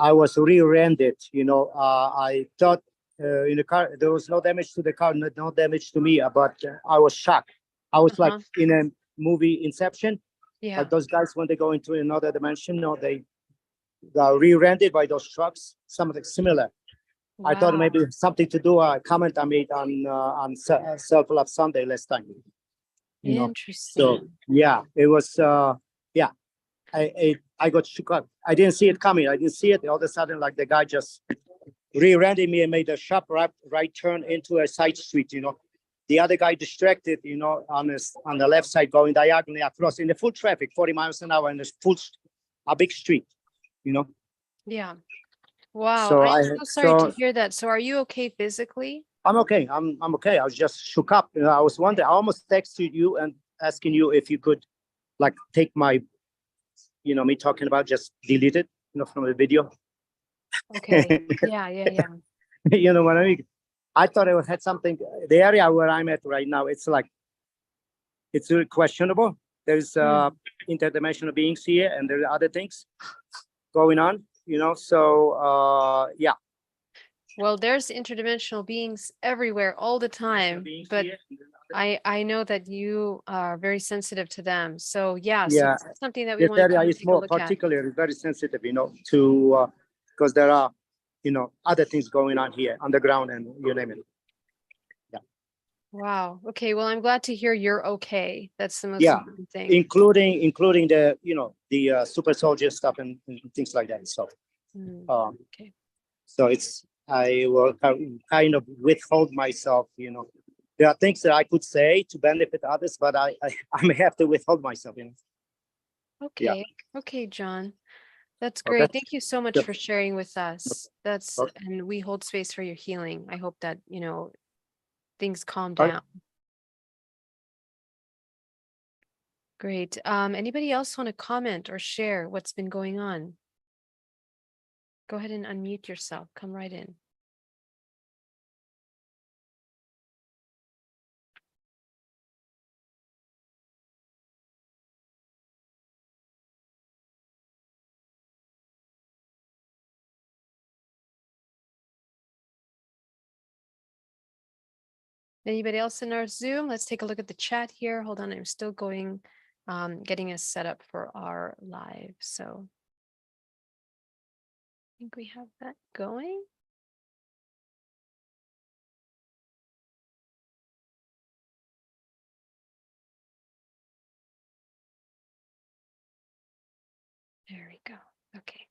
I was rear-ended. I thought in the car there was no damage to the car, no damage to me, but I was shocked. I was like in a movie Inception. Yeah. Like those guys when they go into another dimension, they got rear-ended by those trucks. Something similar. Wow. I thought maybe something to do a comment I made on Self-Love Sunday last time. Interesting. So yeah, it was yeah. I got shook up. I didn't see it coming. I didn't see it. All of a sudden, like the guy just rear-ended me and made a sharp right turn into a side street. The other guy distracted. On the left side going diagonally across in the full traffic, 40 miles an hour in this a big street. Yeah. Wow. So I'm so sorry to hear that. So are you okay physically? I'm okay. I'm okay. I was just shook up. I was wondering. I almost texted you and asking you if you could, like, take my, me talking about just delete it, from the video. Okay. Yeah. You know what I mean? I thought it had something. The area where I'm at right now, it's really questionable. There's interdimensional beings here, and there are other things going on. So yeah. Well, there's interdimensional beings everywhere all the time, but I know that you are very sensitive to them. So yeah, so it's something that we want to take a look at. Particularly very sensitive, to because there are, other things going on here underground and you name it. Yeah. Wow. Okay. Well, I'm glad to hear you're okay. That's the most important thing. Including the the super soldier stuff and things like that. So okay. So I will kind of withhold myself. There are things that I could say to benefit others, but I may have to withhold myself. Okay. Yeah. Okay, John. That's Okay. great. Thank you so much for sharing with us. And we hold space for your healing. I hope that, things calm down. Great. Anybody else want to comment or share what's been going on? Go ahead and unmute yourself. Come right in. Anybody else in our Zoom? Let's take a look at the chat here. Hold on, I'm still going, getting us set up for our live. So I think we have that going. There we go. Okay.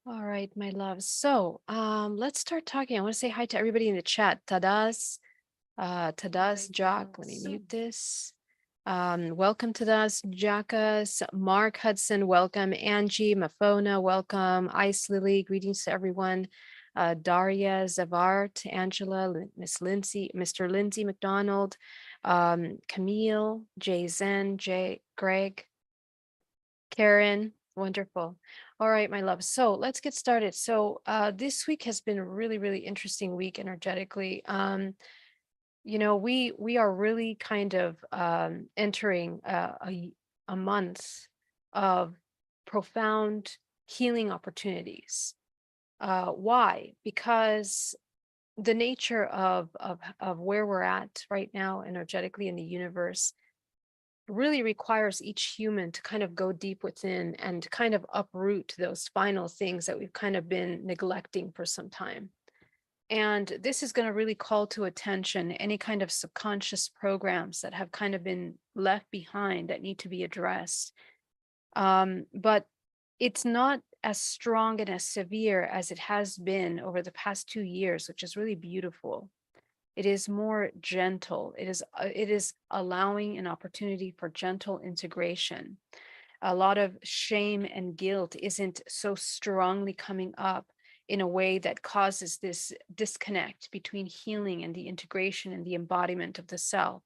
All right, my loves. So let's start talking. I want to say hi to everybody in the chat. Tadas, Jock. Let me mute this. Welcome to us, Jackas, Mark Hudson, welcome, Angie, Mafona, welcome, Ice Lily, greetings to everyone, Daria, Zavart, Angela, Miss Lindsay, Mr. Lindsay McDonald, Camille, Jay Zen, Greg, Karen, wonderful. All right, my love. So let's get started. So this week has been a really, really interesting week energetically. We are really kind of entering a month of profound healing opportunities. Why? Because the nature of where we're at right now energetically in the universe really requires each human to kind of go deep within and kind of uproot those final things that we've kind of been neglecting for some time. And this is going to really call to attention any kind of subconscious programs that have kind of been left behind that need to be addressed. But it's not as strong and as severe as it has been over the past 2 years, which is really beautiful. It is more gentle. It is allowing an opportunity for gentle integration. A lot of shame and guilt isn't so strongly coming up in a way that causes this disconnect between healing and the integration and the embodiment of the self.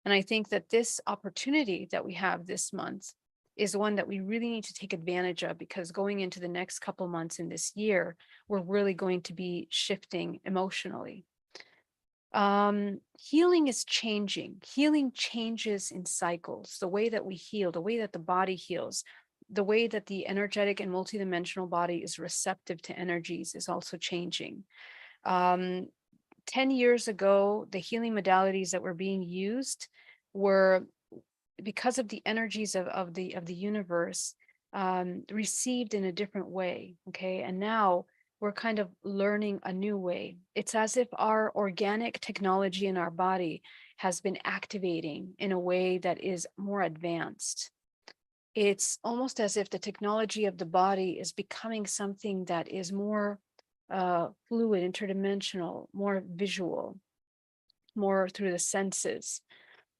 And I think that this opportunity that we have this month is one that we really need to take advantage of, because going into the next couple months in this year, we're really going to be shifting emotionally. Healing is changing. Healing changes in cycles. The way that we heal, the way that the body heals, the way that the energetic and multidimensional body is receptive to energies is also changing. 10 years ago, the healing modalities that were being used were, because of the energies of the universe, received in a different way. Okay, and now we're kind of learning a new way. It's as if our organic technology in our body has been activating in a way that is more advanced. It's almost as if the technology of the body is becoming something that is more fluid, interdimensional, more visual, more through the senses.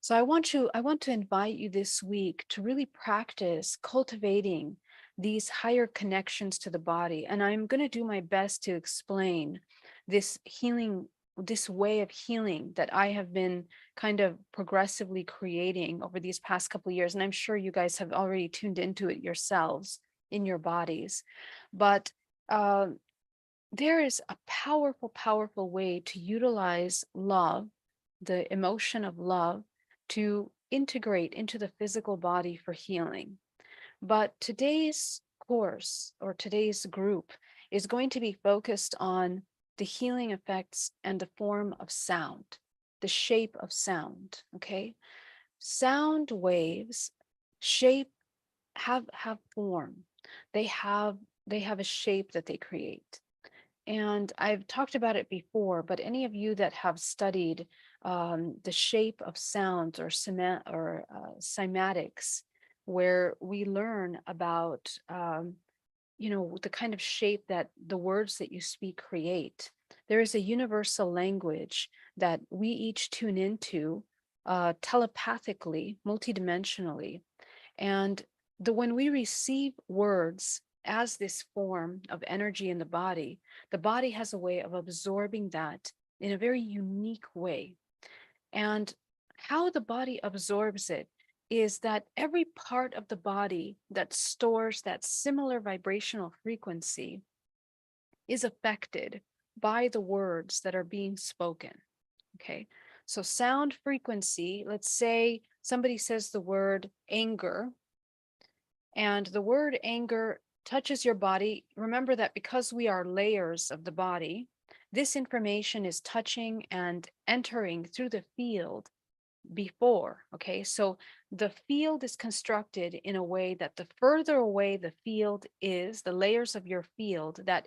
So I want to invite you this week to really practice cultivating these higher connections to the body. And I'm going to do my best to explain this healing, this way of healing that I have been kind of progressively creating over these past couple of years. And I'm sure you guys have already tuned into it yourselves in your bodies. But there is a powerful, powerful way to utilize love, the emotion of love, to integrate into the physical body for healing. But today's course or today's group is going to be focused on the healing effects and the form of sound, the shape of sound. Okay, sound waves have form. They have a shape that they create. And I've talked about it before, but any of you that have studied the shape of sounds or cymatics, where we learn about the kind of shape that the words that you speak create, there is a universal language that we each tune into telepathically, multidimensionally. And when we receive words as this form of energy in the body has a way of absorbing that in a very unique way. And how the body absorbs it is that every part of the body that stores that similar vibrational frequency is affected by the words that are being spoken. Okay, so sound frequency, let's say somebody says the word anger, and the word anger touches your body. Remember that because we are layers of the body, this information is touching and entering through the field before. Okay, so the field is constructed in a way that the further away the field is, the layers of your field that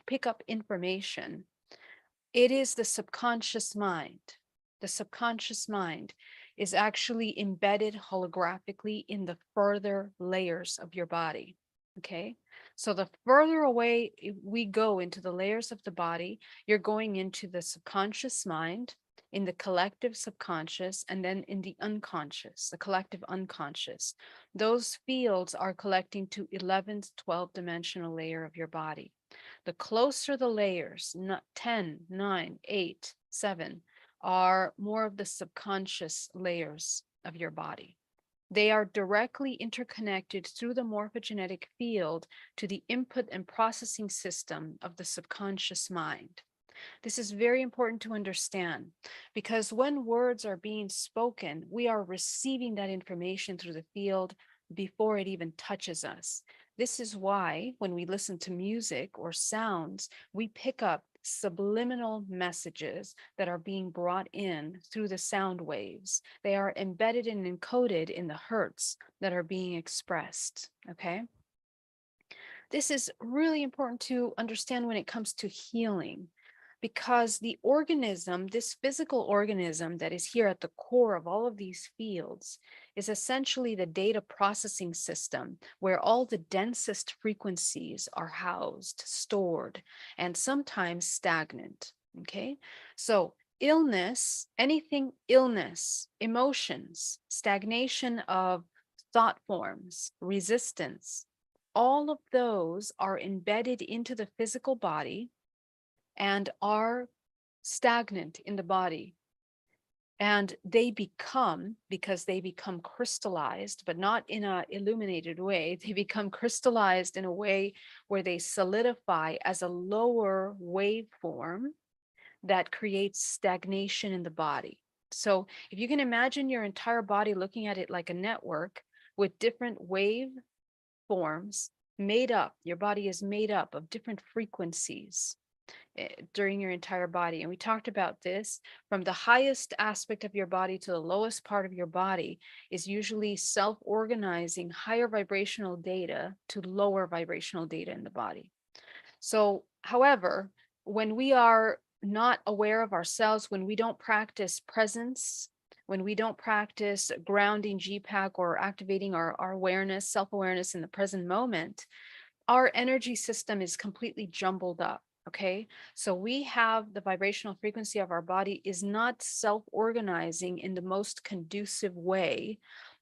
pick up information, it is the subconscious mind. The subconscious mind is actually embedded holographically in the further layers of your body. Okay, so the further away we go into the layers of the body, you're going into the subconscious mind, in the collective subconscious, and then in the unconscious, the collective unconscious. Those fields are collecting to 11th, 12th dimensional layer of your body. The closer the layers, 10, 9, 8, 7, are more of the subconscious layers of your body. They are directly interconnected through the morphogenetic field to the input and processing system of the subconscious mind. This is very important to understand, because when words are being spoken, we are receiving that information through the field before it even touches us. This is why when we listen to music or sounds, we pick up subliminal messages that are being brought in through the sound waves. They are embedded and encoded in the hertz that are being expressed. Okay. This is really important to understand when it comes to healing, because the organism, this physical organism that is here at the core of all of these fields, is essentially the data processing system where all the densest frequencies are housed, stored, and sometimes stagnant. Okay, so illness, anything illness, emotions, stagnation of thought forms, resistance, all of those are embedded into the physical body and are stagnant in the body. And they become, because they become crystallized, but not in an illuminated way, they become crystallized in a way where they solidify as a lower waveform that creates stagnation in the body. So if you can imagine your entire body, looking at it like a network with different wave forms your body is made up of different frequencies during your entire body. And we talked about this, from the highest aspect of your body to the lowest part of your body is usually self-organizing higher vibrational data to lower vibrational data in the body. So, however, when we are not aware of ourselves, when we don't practice presence, when we don't practice grounding GPAC or activating our awareness, self-awareness in the present moment, our energy system is completely jumbled up. Okay, so we have the vibrational frequency of our body is not self-organizing in the most conducive way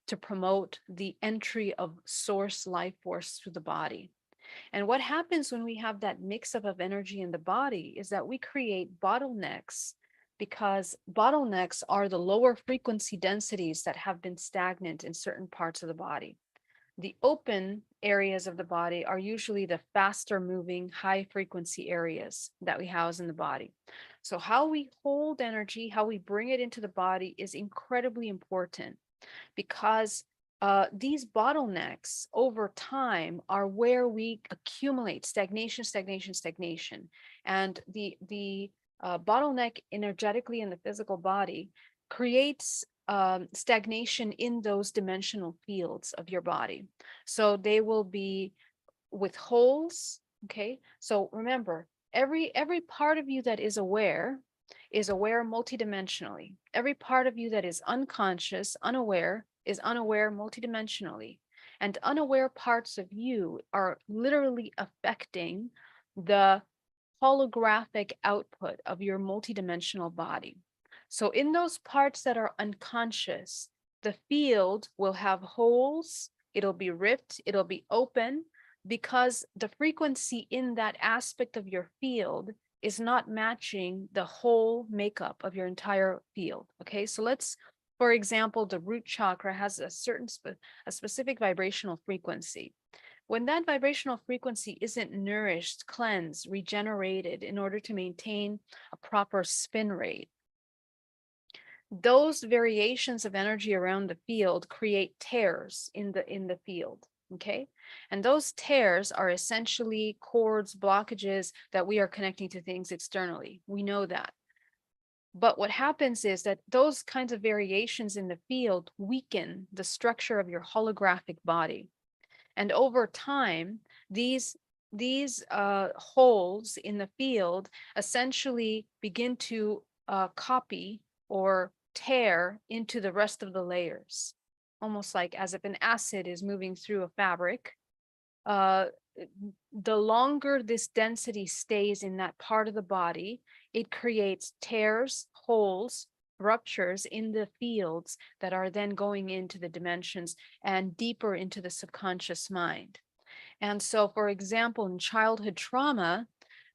to promote the entry of source life force through the body. And what happens when we have that mix-up of energy in the body is that we create bottlenecks, because bottlenecks are the lower frequency densities that have been stagnant in certain parts of the body. The open areas of the body are usually the faster moving, high frequency areas that we house in the body. So how we hold energy, how we bring it into the body is incredibly important, because these bottlenecks over time are where we accumulate stagnation. And the bottleneck energetically in the physical body creates stagnation in those dimensional fields of your body. So they will be with holes. Okay, so remember, every part of you that is aware multidimensionally. Every part of you that is unconscious, unaware, is unaware multidimensionally. And unaware parts of you are literally affecting the holographic output of your multidimensional body. So in those parts that are unconscious, the field will have holes, it'll be ripped, it'll be open, because the frequency in that aspect of your field is not matching the whole makeup of your entire field. Okay, so let's, for example, the root chakra has a specific vibrational frequency. When that vibrational frequency isn't nourished, cleansed, regenerated in order to maintain a proper spin rate, those variations of energy around the field create tears in the field. Okay, and those tears are essentially cords, blockages that we are connecting to things externally. We know that. But what happens is that those kinds of variations in the field weaken the structure of your holographic body. And over time, these holes in the field essentially begin to copy or tear into the rest of the layers, almost like as if an acid is moving through a fabric. The longer this density stays in that part of the body, it creates tears, holes, ruptures in the fields that are then going into the dimensions and deeper into the subconscious mind. And so, for example, in childhood trauma,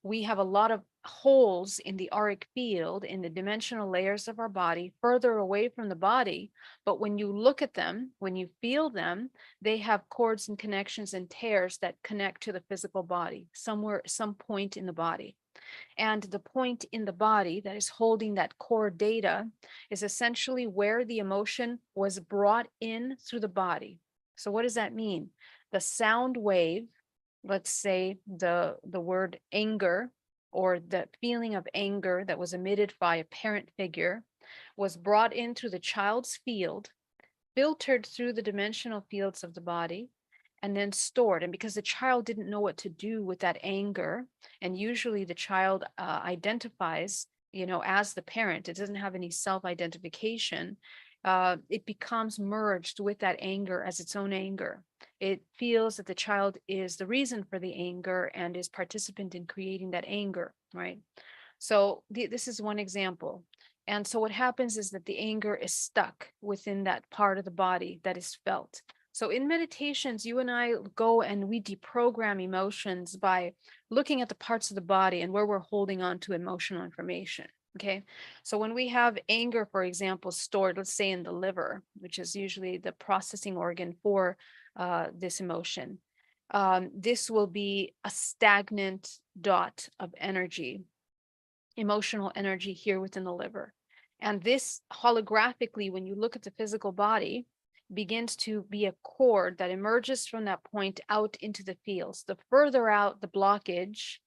we have a lot of holes in the auric field, in the dimensional layers of our body, further away from the body. But when you look at them, when you feel them, they have cords and connections and tears that connect to the physical body, somewhere, some point in the body. And the point in the body that is holding that core data is essentially where the emotion was brought in through the body. So what does that mean? The sound wave, let's say the word anger, or the feeling of anger that was emitted by a parent figure, was brought in through the child's field, filtered through the dimensional fields of the body, and then stored. And because the child didn't know what to do with that anger, and usually the child identifies, as the parent, it doesn't have any self-identification, it becomes merged with that anger as its own anger. It feels that the child is the reason for the anger and is participant in creating that anger, right? So this is one example. And so what happens is that the anger is stuck within that part of the body that is felt. So in meditations, you and I go and we deprogram emotions by looking at the parts of the body and where we're holding on to emotional information. Okay, so when we have anger, for example, stored, let's say in the liver, which is usually the processing organ for this emotion, this will be a stagnant dot of energy, emotional energy here within the liver. And this holographically, when you look at the physical body, begins to be a cord that emerges from that point out into the fields. The further out the blockage,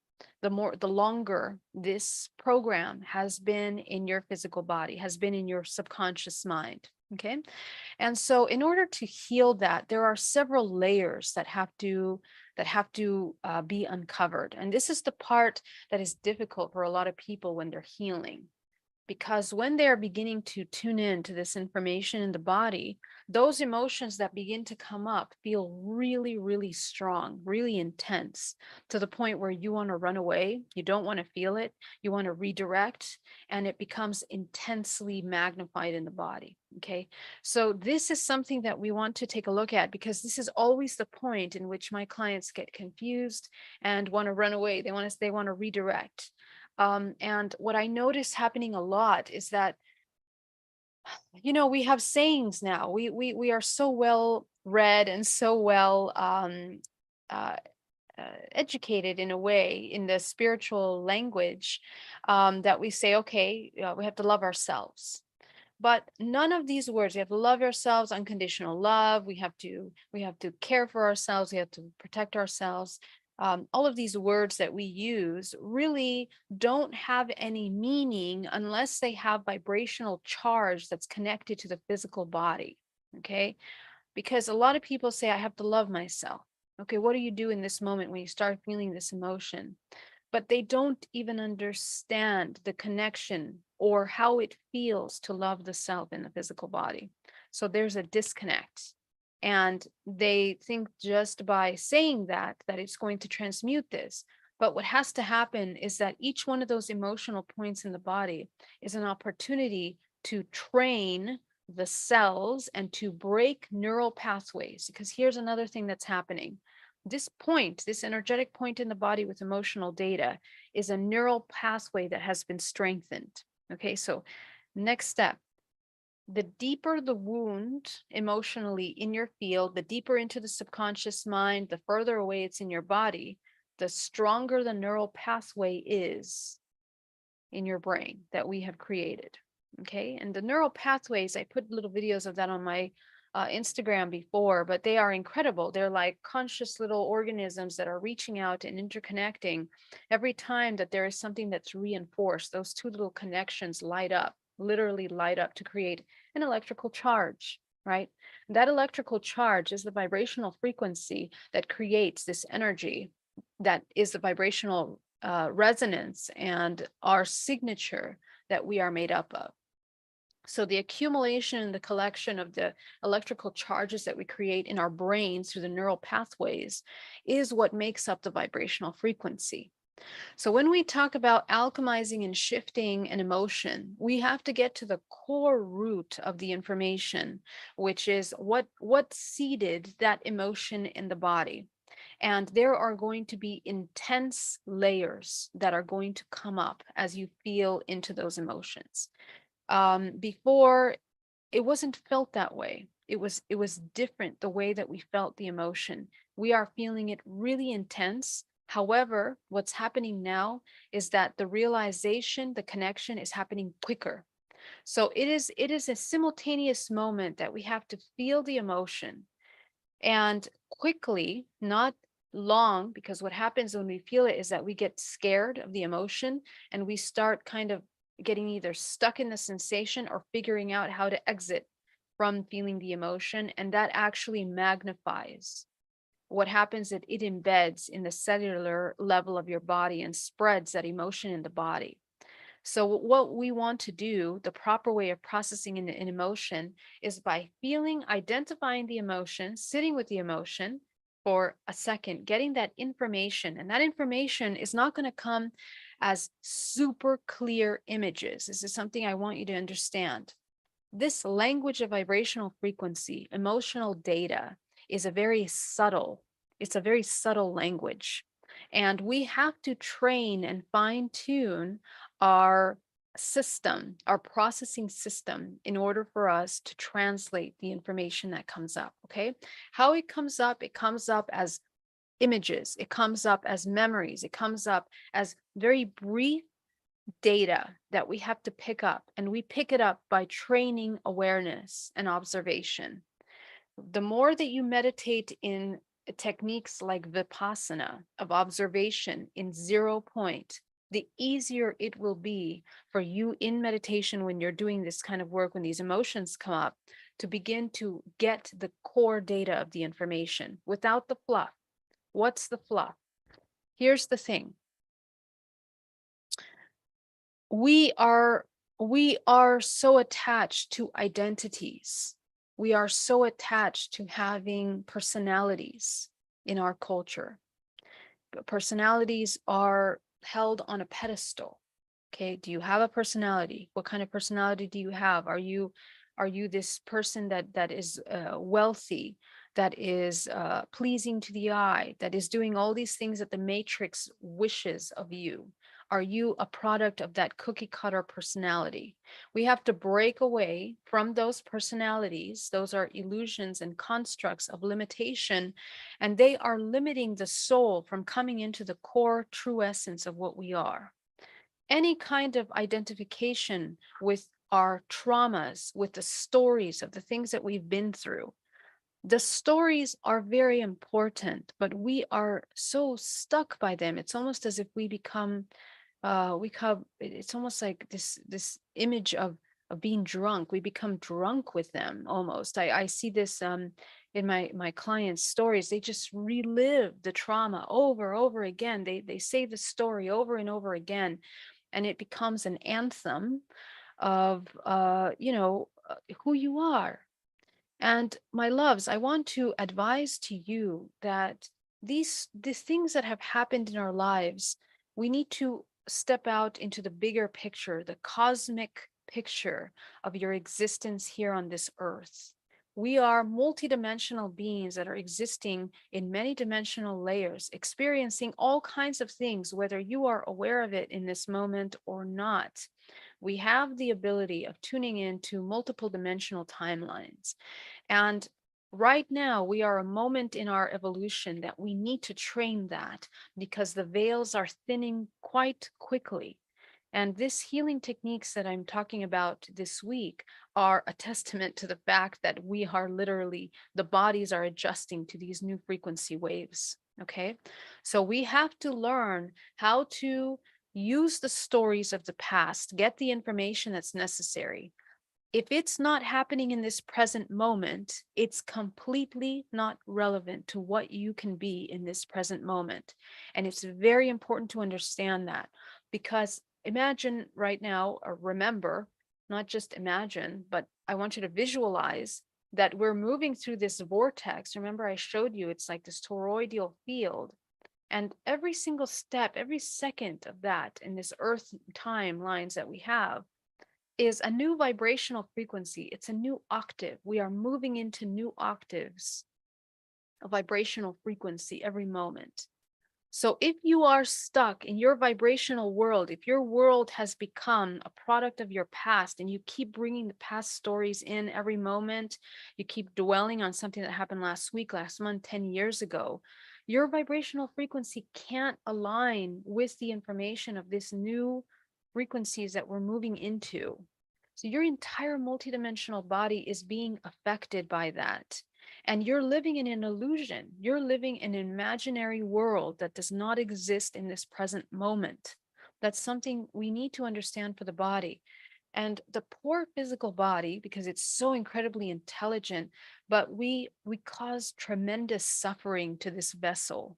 the longer this program has been in your physical body, has been in your subconscious mind. Okay. And so in order to heal that, there are several layers that have to be uncovered. And this is the part that is difficult for a lot of people when they're healing. Because when they're beginning to tune in to this information in the body, those emotions that begin to come up feel really, really strong, really intense, to the point where you want to run away. You don't want to feel it. You want to redirect, and it becomes intensely magnified in the body. Okay. So this is something that we want to take a look at, because this is always the point in which my clients get confused and want to run away. They want to redirect. And what I notice happening a lot is that, we have sayings now. We are so well read and so well educated in a way in the spiritual language, that we say, okay, we have to love ourselves. But none of these words, we have to love ourselves, unconditional love. We have to care for ourselves. We have to protect ourselves. All of these words that we use really don't have any meaning unless they have vibrational charge that's connected to the physical body. Okay. Because a lot of people say, I have to love myself. Okay. What do you do in this moment when you start feeling this emotion? But they don't even understand the connection or how it feels to love the self in the physical body. So there's a disconnect. And they think just by saying that it's going to transmute this. But what has to happen is that each one of those emotional points in the body is an opportunity to train the cells and to break neural pathways. Because here's another thing that's happening. This point, this energetic point in the body with emotional data, is a neural pathway that has been strengthened. Okay, so next step. The deeper the wound emotionally in your field, the deeper into the subconscious mind, the further away it's in your body, the stronger the neural pathway is in your brain that we have created. Okay, and the neural pathways, I put little videos of that on my Instagram before, but they are incredible. They're like conscious little organisms that are reaching out and interconnecting. Every time that there is something that's reinforced, those two little connections light up, literally light up to create an electrical charge, right? That electrical charge is the vibrational frequency that creates this energy that is the vibrational resonance and our signature that we are made up of. So the accumulation and the collection of the electrical charges that we create in our brains through the neural pathways is what makes up the vibrational frequency. So when we talk about alchemizing and shifting an emotion, we have to get to the core root of the information, which is what seeded that emotion in the body. And there are going to be intense layers that are going to come up as you feel into those emotions. Before, it wasn't felt that way. It was different, the way that we felt the emotion. We are feeling it really intense. However, what's happening now is that the realization, the connection is happening quicker. So it is a simultaneous moment that we have to feel the emotion and quickly, not long, because what happens when we feel it is that we get scared of the emotion and we start kind of getting either stuck in the sensation or figuring out how to exit from feeling the emotion. And that actually magnifies. What happens is it embeds in the cellular level of your body and spreads that emotion in the body. So what we want to do, the proper way of processing an emotion, is by feeling, identifying the emotion, sitting with the emotion for a second, getting that information. And that information is not going to come as super clear images. This is something I want you to understand. This language of vibrational frequency, emotional data, is a very subtle language. And we have to train and fine tune our system, our processing system, in order for us to translate the information that comes up. Okay. How it comes up as images, it comes up as memories, it comes up as very brief data that we have to pick up. And we pick it up by training awareness and observation. The more that you meditate in techniques like Vipassana of observation in 0 point, the easier it will be for you in meditation when you're doing this kind of work, when these emotions come up, to begin to get the core data of the information without the fluff. What's the fluff? Here's the thing. We are so attached to identities. We are so attached to having personalities in our culture. Personalities are held on a pedestal. Okay, do you have a personality? What kind of personality do you have? Are you this person that is wealthy, that is pleasing to the eye, that is doing all these things that the matrix wishes of you? Are you a product of that cookie cutter personality? We have to break away from those personalities. Those are illusions and constructs of limitation, and they are limiting the soul from coming into the core true essence of what we are. Any kind of identification with our traumas, with the stories of the things that we've been through. The stories are very important, but we are so stuck by them. It's almost as if we become it's almost like this image of being drunk. We become drunk with them almost. I see this in my clients' stories. They just relive the trauma over again. They say the story over and over again, and it becomes an anthem of who you are. And my loves, I want to advise to you that these things that have happened in our lives, we need to step out into the bigger picture, the cosmic picture of your existence here on this earth. We are multidimensional beings that are existing in many dimensional layers, experiencing all kinds of things, whether you are aware of it in this moment or not. We have the ability of tuning into multiple dimensional timelines. And right now, we are a moment in our evolution that we need to train that, because the veils are thinning quite quickly. And this healing techniques that I'm talking about this week are a testament to the fact that we are literally, the bodies are adjusting to these new frequency waves. Okay. So we have to learn how to use the stories of the past, get the information that's necessary. If it's not happening in this present moment, it's completely not relevant to what you can be in this present moment. And it's very important to understand that, because imagine right now, or remember, not just imagine, but I want you to visualize that we're moving through this vortex. Remember, I showed you it's like this toroidal field. And every single step, every second of that in this earth timelines that we have is a new vibrational frequency. It's a new octave. We are moving into new octaves of vibrational frequency every moment. So if you are stuck in your vibrational world, if your world has become a product of your past and you keep bringing the past stories in every moment, you keep dwelling on something that happened last week, last month, 10 years ago, your vibrational frequency can't align with the information of this new frequencies that we're moving into. So your entire multidimensional body is being affected by that. And you're living in an illusion. You're living in an imaginary world that does not exist in this present moment. That's something we need to understand for the body. And the poor physical body, because it's so incredibly intelligent, but we cause tremendous suffering to this vessel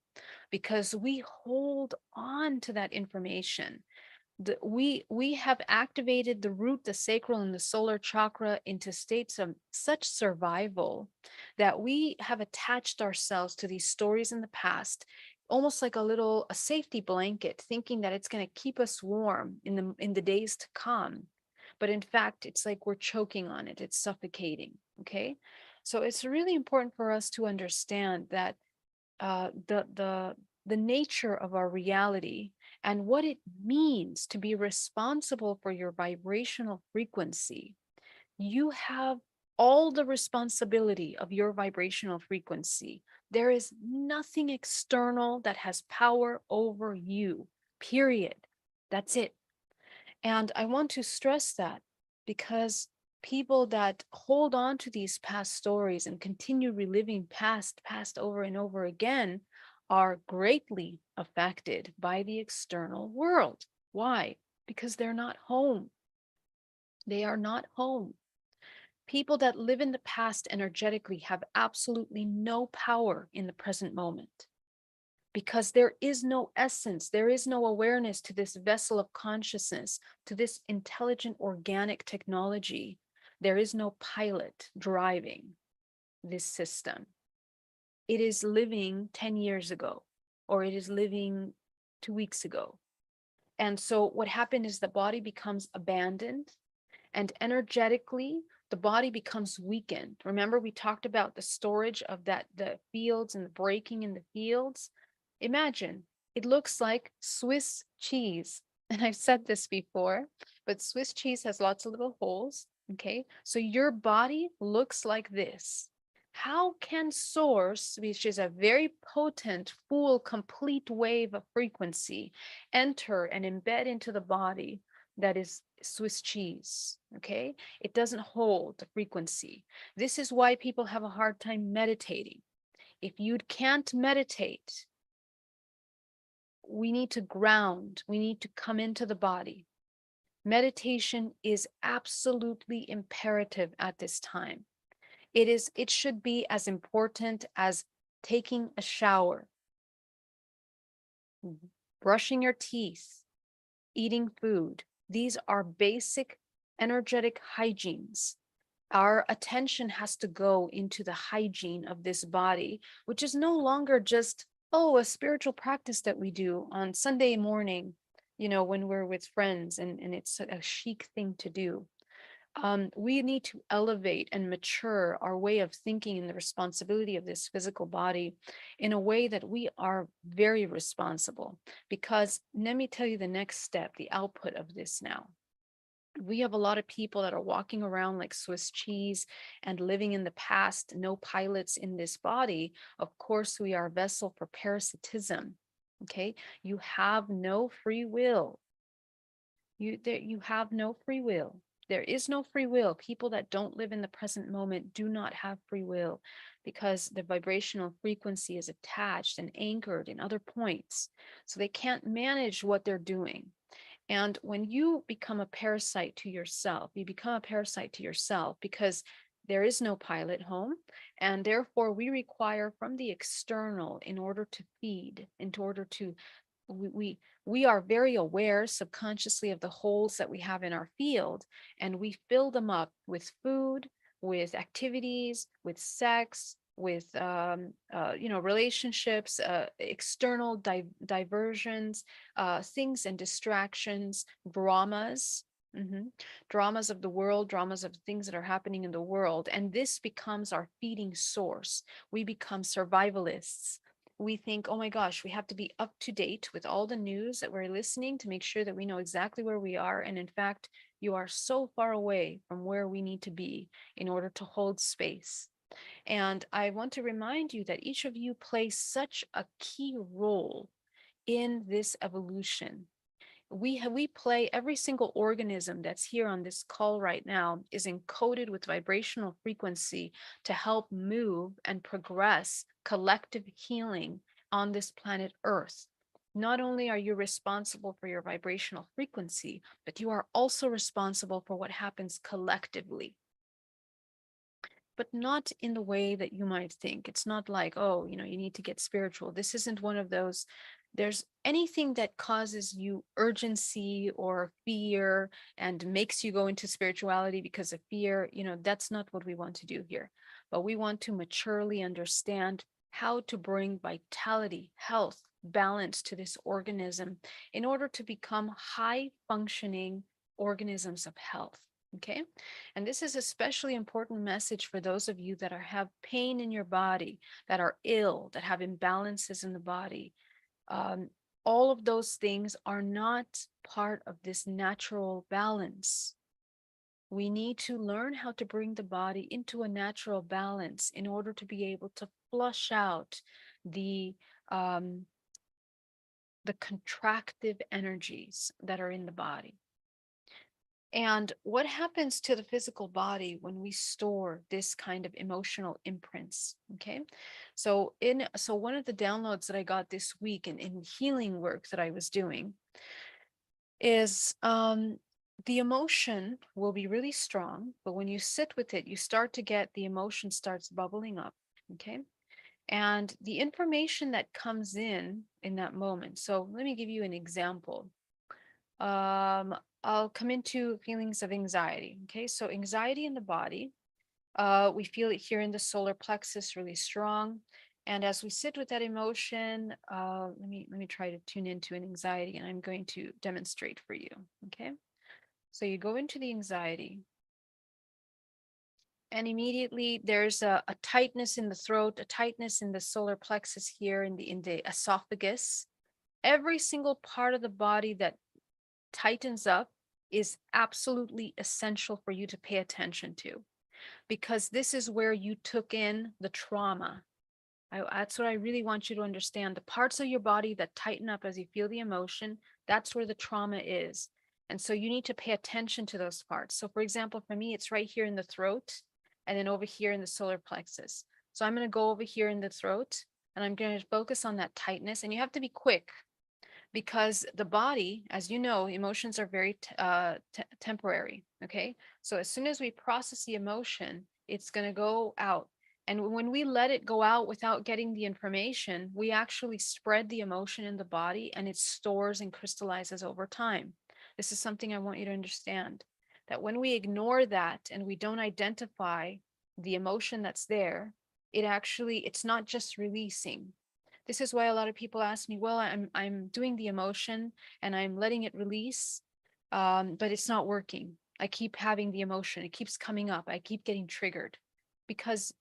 because we hold on to that information. We have activated the root, the sacral, and the solar chakra into states of such survival that we have attached ourselves to these stories in the past, almost like a safety blanket, thinking that it's going to keep us warm in the days to come. But in fact, it's like we're choking on it. It's suffocating. Okay. So it's really important for us to understand that the nature of our reality and what it means to be responsible for your vibrational frequency. You have all the responsibility of your vibrational frequency. There is nothing external that has power over you, period. That's it. And I want to stress that because People that hold on to these past stories and continue reliving past over and over again are greatly affected by the external world. Why? Because they're not home. They are not home. People that live in the past energetically have absolutely no power in the present moment, because there is no essence, there is no awareness to this vessel of consciousness, to this intelligent organic technology. There is no pilot driving this system. It is living 10 years ago, or it is living 2 weeks ago. And so what happened is the body becomes abandoned, and energetically, the body becomes weakened. Remember, we talked about the storage of the fields and the breaking in the fields. Imagine, it looks like Swiss cheese. And I've said this before, but Swiss cheese has lots of little holes. Okay, so your body looks like this. How can source, which is a very potent, full, complete wave of frequency, enter and embed into the body that is Swiss cheese? Okay, it doesn't hold the frequency. This is why people have a hard time meditating. If you can't meditate, we need to ground, we need to come into the body. Meditation is absolutely imperative at this time. It should be as important as taking a shower, brushing your teeth, eating food. These are basic energetic hygienes. Our attention has to go into the hygiene of this body, which is no longer just, oh, a spiritual practice that we do on Sunday morning, when we're with friends, and it's a chic thing to do. We need to elevate and mature our way of thinking and the responsibility of this physical body in a way that we are very responsible. Because let me tell you the next step, the output of this now. We have a lot of people that are walking around like Swiss cheese and living in the past, no pilots in this body. Of course, we are a vessel for parasitism. Okay, you have no free will. You have no free will. There is no free will. People that don't live in the present moment do not have free will, because the vibrational frequency is attached and anchored in other points. So they can't manage what they're doing. And when you become a parasite to yourself, you become a parasite to yourself because there is no pilot home. And therefore, we require from the external in order to feed, in order to, we are very aware subconsciously of the holes that we have in our field, and we fill them up with food, with activities, with sex, with relationships, external diversions, things and distractions, dramas. Dramas of the world, dramas of things that are happening in the world. And this becomes our feeding source. We become survivalists. We think, oh my gosh, we have to be up to date with all the news that we're listening to make sure that we know exactly where we are. And in fact, you are so far away from where we need to be in order to hold space. And I want to remind you that each of you plays such a key role in this evolution. We play, every single organism that's here on this call right now is encoded with vibrational frequency to help move and progress collective healing on this planet Earth. Not only are you responsible for your vibrational frequency, but you are also responsible for what happens collectively. But not in the way that you might think. It's not like, oh, you need to get spiritual. This isn't one of those. There's anything that causes you urgency or fear and makes you go into spirituality because of fear, that's not what we want to do here. But we want to maturely understand how to bring vitality, health, balance to this organism in order to become high functioning organisms of health. Okay. And this is especially important message for those of you that have pain in your body, that are ill, that have imbalances in the body. All of those things are not part of this natural balance. We need to learn how to bring the body into a natural balance in order to be able to flush out the contractive energies that are in the body. And what happens to the physical body when we store this kind of emotional imprints? Okay. So one of the downloads that I got this week in healing work that I was doing is the emotion will be really strong, but when you sit with it, you start to get the emotion starts bubbling up. Okay. And the information that comes in that moment. So let me give you an example. I'll come into feelings of anxiety. Okay, so anxiety in the body, we feel it here in the solar plexus really strong. And as we sit with that emotion, let me try to tune into an anxiety, and I'm going to demonstrate for you. Okay, so you go into the anxiety, and immediately there's a tightness in the throat, a tightness in the solar plexus here in the esophagus. Every single part of the body that tightens up is absolutely essential for you to pay attention to, because this is where you took in the trauma. That's what I really want you to understand. The parts of your body that tighten up as you feel the emotion, that's where the trauma is. And so you need to pay attention to those parts. So for example, for me, it's right here in the throat and then over here in the solar plexus. So I'm going to go over here in the throat and I'm going to focus on that tightness. And you have to be quick, because the body, as you know, emotions are very temporary. Okay. So as soon as we process the emotion, it's going to go out. And when we let it go out without getting the information, we actually spread the emotion in the body and it stores and crystallizes over time. This is something I want you to understand, that when we ignore that and we don't identify the emotion that's there, it's not just releasing. This is why a lot of people ask me, well, I'm doing the emotion and I'm letting it release, but it's not working. I keep having the emotion. It keeps coming up. I keep getting triggered because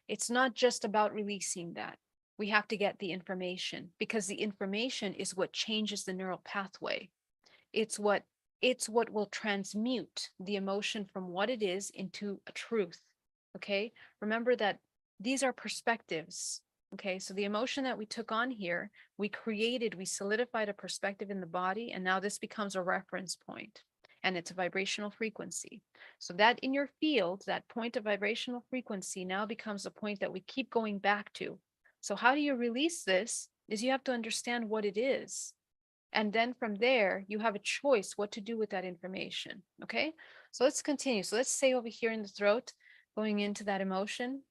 it's not just about releasing that. We have to get the information, because the information is what changes the neural pathway. It's what will transmute the emotion from what it is into a truth. Okay. Remember that these are perspectives. Okay. So the emotion that we took on here, we solidified a perspective in the body. And now this becomes a reference point, and it's a vibrational frequency. So that in your field, that point of vibrational frequency now becomes a point that we keep going back to. So how do you release this? Is you have to understand what it is. And then from there, you have a choice what to do with that information. Okay. So let's continue. So let's say over here in the throat, going into that emotion.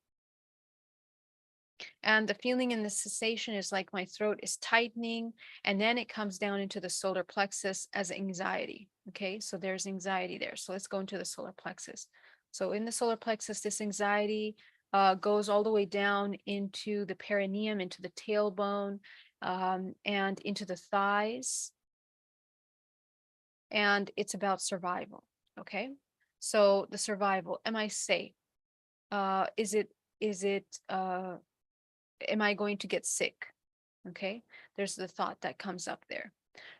And the feeling in the cessation is like my throat is tightening. And then it comes down into the solar plexus as anxiety. Okay. So there's anxiety there. So let's go into the solar plexus. So in the solar plexus, this anxiety goes all the way down into the perineum, into the tailbone, and into the thighs. And it's about survival. Okay. So the survival, am I safe? Am I going to get sick? Okay. There's the thought that comes up there.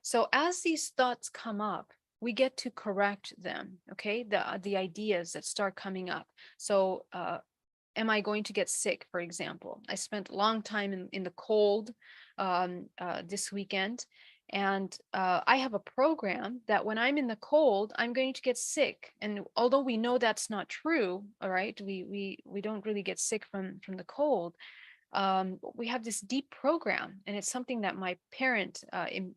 So as these thoughts come up, we get to correct them. Okay. The ideas that start coming up. So, am I going to get sick, for example? I spent a long time in the cold this weekend. And I have a program that when I'm in the cold, I'm going to get sick. And although we know that's not true, all right, we don't really get sick from the cold. We have this deep program, and it's something that my parent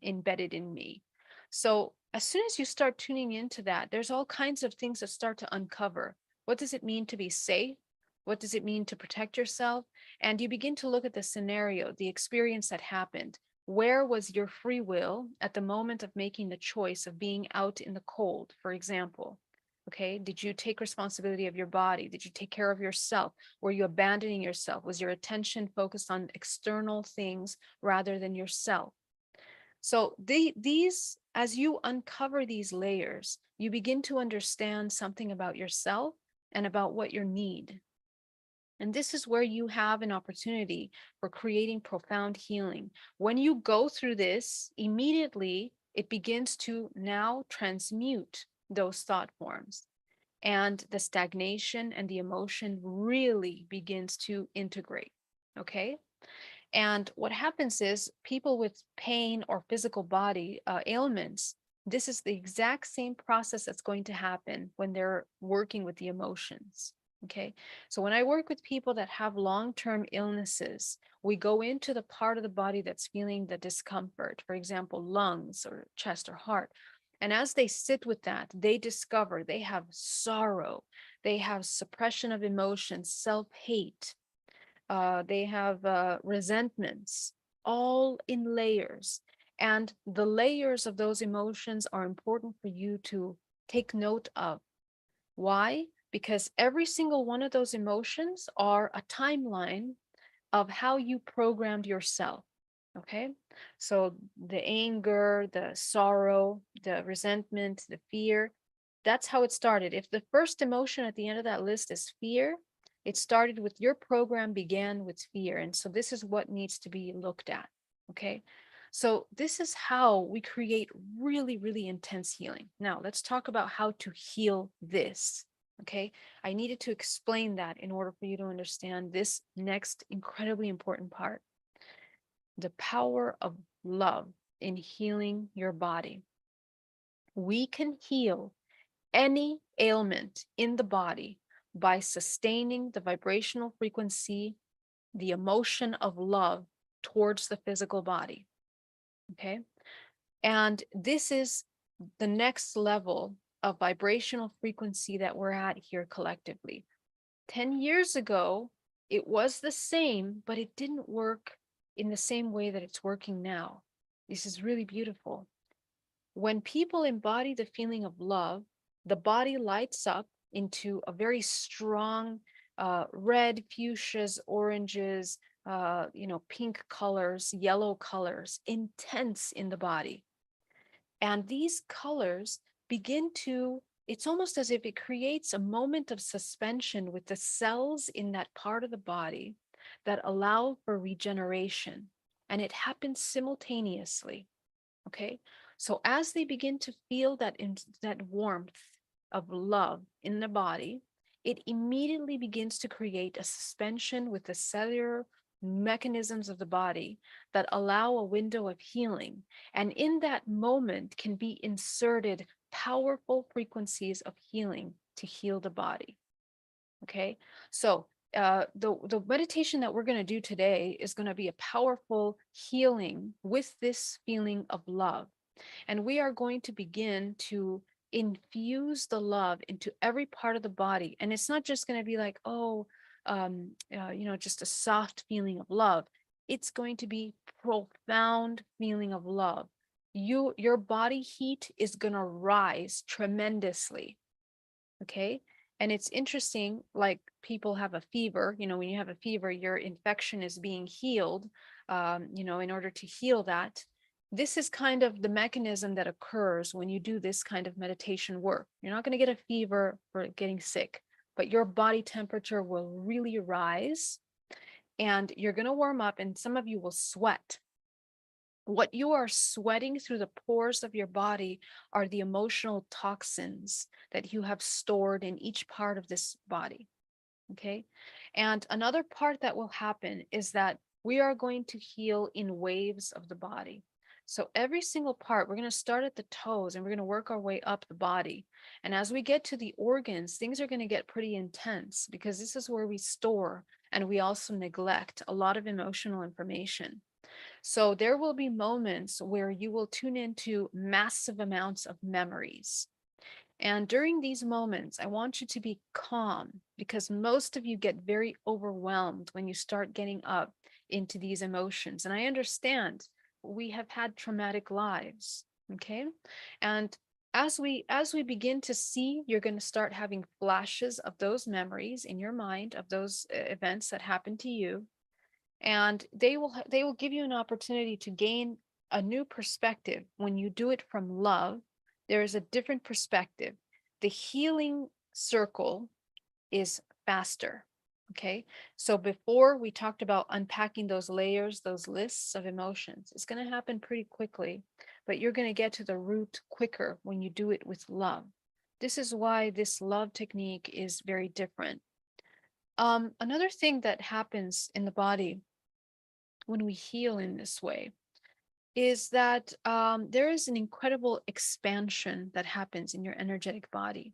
embedded in me. So as soon as you start tuning into that, there's all kinds of things that start to uncover. What does it mean to be safe? What does it mean to protect yourself? And you begin to look at the scenario, the experience that happened. Where was your free will at the moment of making the choice of being out in the cold, for example? Okay, did you take responsibility of your body? Did you take care of yourself? Were you abandoning yourself? Was your attention focused on external things rather than yourself? So these, as you uncover these layers, you begin to understand something about yourself and about what you need. And this is where you have an opportunity for creating profound healing. When you go through this, immediately it begins to now transmute those thought forms. And the stagnation and the emotion really begins to integrate. Okay. And what happens is people with pain or physical body ailments, This is the exact same process that's going to happen when they're working with the emotions. Okay. So when I work with people that have long-term illnesses, we go into the part of the body that's feeling the discomfort, for example, lungs or chest or heart. And as they sit with that, they discover they have sorrow, they have suppression of emotions, self-hate, they have resentments, all in layers. And the layers of those emotions are important for you to take note of. Why? Because every single one of those emotions are a timeline of how you programmed yourself. Okay. So the anger, the sorrow, the resentment, the fear, that's how it started. If the first emotion at the end of that list is fear, it started with your program began with fear. And so this is what needs to be looked at. Okay. So this is how we create really, really intense healing. Now let's talk about how to heal this. Okay. I needed to explain that in order for you to understand this next incredibly important part. The power of love in healing your body. We can heal any ailment in the body by sustaining the vibrational frequency, the emotion of love towards the physical body. Okay. And this is the next level of vibrational frequency that we're at here collectively. 10 years ago, it was the same, but it didn't work in the same way that it's working now. This is really beautiful. When people embody the feeling of love, the body lights up into a very strong red, fuchsias, oranges, pink colors, yellow colors, intense in the body. And these colors begin to, it's almost as if it creates a moment of suspension with the cells in that part of the body that allow for regeneration. And it happens simultaneously. Okay. So as they begin to feel that warmth of love in the body, it immediately begins to create a suspension with the cellular mechanisms of the body that allow a window of healing. And in that moment can be inserted powerful frequencies of healing to heal the body. Okay. So the meditation that we're going to do today is going to be a powerful healing with this feeling of love. And we are going to begin to infuse the love into every part of the body. And it's not just going to be like, just a soft feeling of love. It's going to be profound feeling of love. Your body heat is going to rise tremendously. Okay. And it's interesting, like people have a fever, when you have a fever, your infection is being healed, in order to heal that. This is kind of the mechanism that occurs when you do this kind of meditation work. You're not going to get a fever for getting sick, but your body temperature will really rise and you're going to warm up, and some of you will sweat. What you are sweating through the pores of your body are the emotional toxins that you have stored in each part of this body. Okay. And another part that will happen is that we are going to heal in waves of the body. So every single part, we're going to start at the toes and we're going to work our way up the body. And as we get to the organs, things are going to get pretty intense because this is where we store and we also neglect a lot of emotional information. So there will be moments where you will tune into massive amounts of memories. And during these moments, I want you to be calm because most of you get very overwhelmed when you start getting up into these emotions. And I understand we have had traumatic lives. Okay. And as we begin to see, you're going to start having flashes of those memories in your mind of those events that happened to you. And they will give you an opportunity to gain a new perspective. When you do it from love, there is a different perspective. The healing circle is faster. Okay. So before we talked about unpacking those layers, those lists of emotions, it's going to happen pretty quickly, but you're going to get to the root quicker when you do it with love. This is why this love technique is very different. Another thing that happens in the body when we heal in this way is that there is an incredible expansion that happens in your energetic body.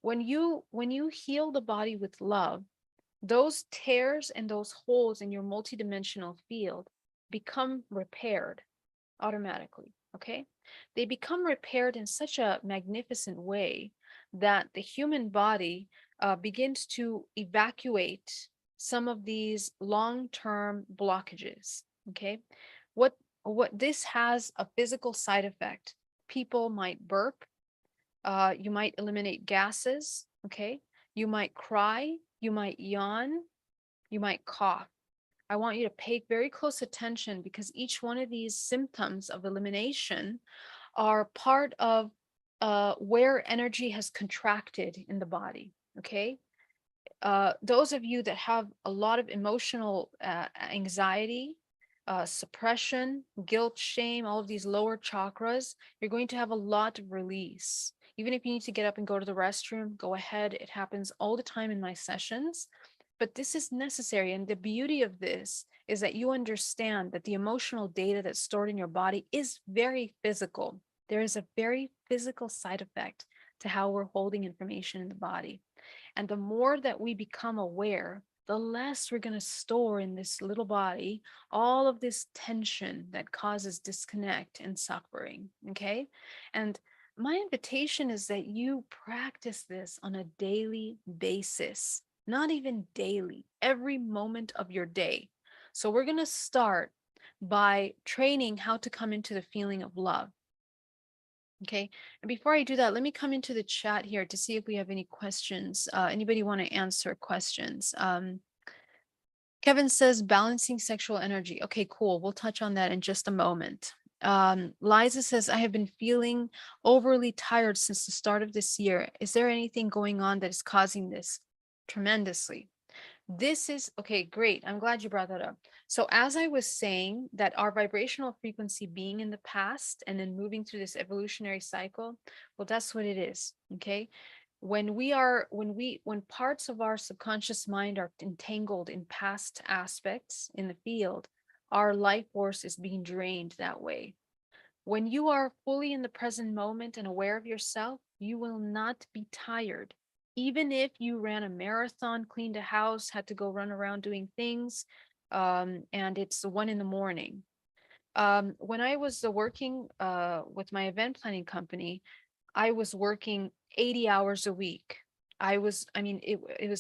When you heal the body with love, those tears and those holes in your multidimensional field become repaired automatically. Okay, they become repaired in such a magnificent way that the human body begins to evacuate some of these long-term blockages. Okay, what what this has a physical side effect. People might burp, you might eliminate gases, okay? You might cry, you might yawn, you might cough. I want you to pay very close attention because each one of these symptoms of elimination are part of where energy has contracted in the body, okay? Those of you that have a lot of emotional anxiety, suppression, guilt, shame, all of these lower chakras, you're going to have a lot of release. Even if you need to get up and go to the restroom, go ahead. It happens all the time in my sessions. But this is necessary. And the beauty of this is that you understand that the emotional data that's stored in your body is very physical. There is a very physical side effect to how we're holding information in the body. And the more that we become aware, the less we're going to store in this little body all of this tension that causes disconnect and suffering. Okay. And my invitation is that you practice this on a daily basis, not even daily, every moment of your day. So we're going to start by training how to come into the feeling of love. Okay, and before I do that, let me come into the chat here to see if we have any questions. Anybody want to answer questions? Kevin says balancing sexual energy. Okay, cool. We'll touch on that in just a moment. Liza says, I have been feeling overly tired since the start of this year. Is there anything going on that is causing this? Tremendously. This is okay, great. I'm glad you brought that up. So as I was saying that our vibrational frequency being in the past and then moving through this evolutionary cycle, well, that's what it is. Okay. When parts of our subconscious mind are entangled in past aspects in the field, our life force is being drained that way. When you are fully in the present moment and aware of yourself, you will not be tired. Even if you ran a marathon, cleaned a house, had to go run around doing things, and it's 1 a.m. When I was working with my event planning company, I was working 80 hours a week. It was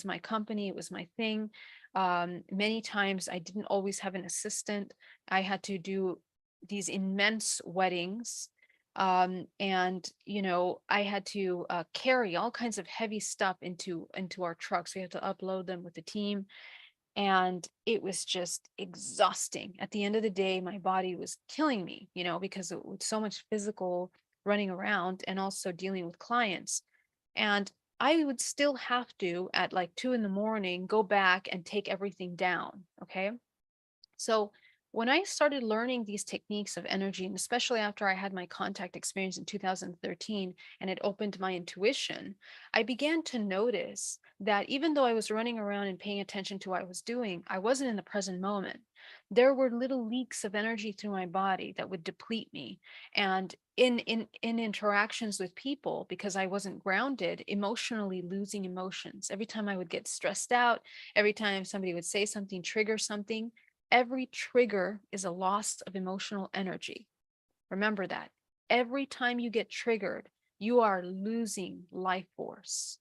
my company, it was my thing. Many times I didn't always have an assistant. I had to do these immense weddings. I had to carry all kinds of heavy stuff into our trucks. We had to upload them with the team. And it was just exhausting. At the end of the day, my body was killing me, because it was so much physical running around and also dealing with clients. And I would still have to, at like 2 a.m, go back and take everything down. Okay. So when I started learning these techniques of energy, and especially after I had my contact experience in 2013 and it opened my intuition, I began to notice that even though I was running around and paying attention to what I was doing, I wasn't in the present moment. There were little leaks of energy through my body that would deplete me. And in interactions with people, because I wasn't grounded, emotionally losing emotions. Every time I would get stressed out, every time somebody would say something, trigger something, every trigger is a loss of emotional energy. Remember that. Every time you get triggered, you are losing life force.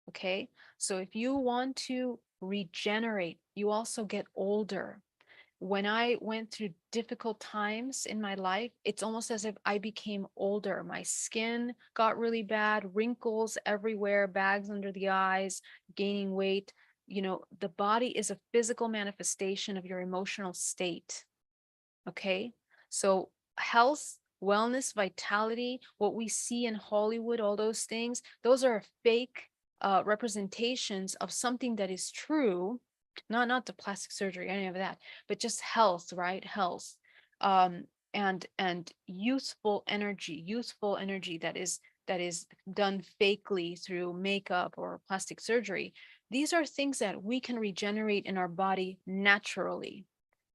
Okay. So if you want to regenerate, you also get older. When I went through difficult times in my life, it's almost as if I became older. My skin got really bad, wrinkles everywhere, bags under the eyes, gaining weight. The body is a physical manifestation of your emotional state. Okay. So health, wellness, vitality, what we see in Hollywood, all those things, those are fake representations of something that is true, not the plastic surgery, any of that, but just health, right? Health. And youthful energy that is done fakely through makeup or plastic surgery. These are things that we can regenerate in our body naturally.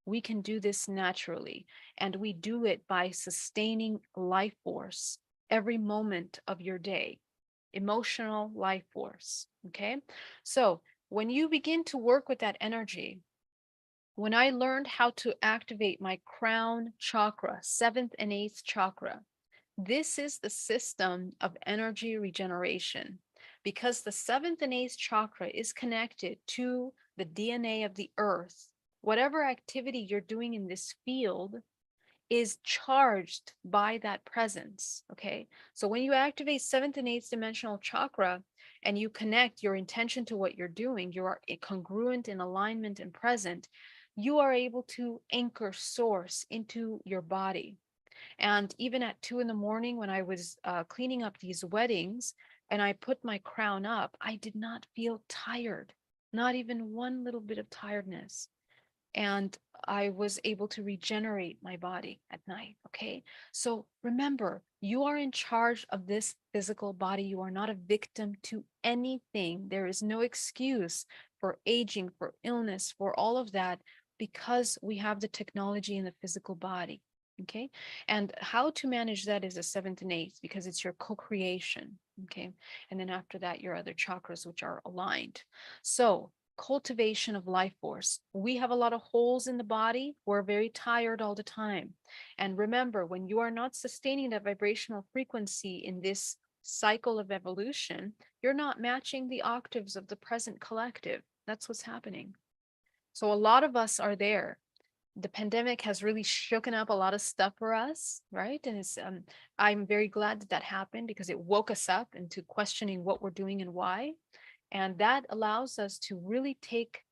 We can do this naturally, and we do it by sustaining life force every moment of your day, emotional life force. Okay. So when you begin to work with that energy, when I learned how to activate my crown chakra, 7th and 8th chakra, this is the system of energy regeneration, because the 7th and 8th chakra is connected to the DNA of the earth. Whatever activity you're doing in this field is charged by that presence. Okay. So when you activate 7th and 8th dimensional chakra and you connect your intention to what you're doing, you are congruent in alignment and present, you are able to anchor source into your body. And even at 2 in the morning, when I was cleaning up these weddings and I put my crown up, I did not feel tired, not even one little bit of tiredness. And I was able to regenerate my body at night. Okay. So remember, you are in charge of this physical body. You are not a victim to anything. There is no excuse for aging, for illness, for all of that, because we have the technology in the physical body. Okay. And how to manage that is a 7th and 8th, because it's your co-creation. Okay. And then after that, your other chakras, which are aligned. So cultivation of life force. We have a lot of holes in the body. We're very tired all the time. And remember, when you are not sustaining that vibrational frequency in this cycle of evolution, you're not matching the octaves of the present collective. That's what's happening. So a lot of us are there. The pandemic has really shooken up a lot of stuff for us, right? And it's I'm very glad that that happened, because it woke us up into questioning what we're doing and why. And that allows us to really take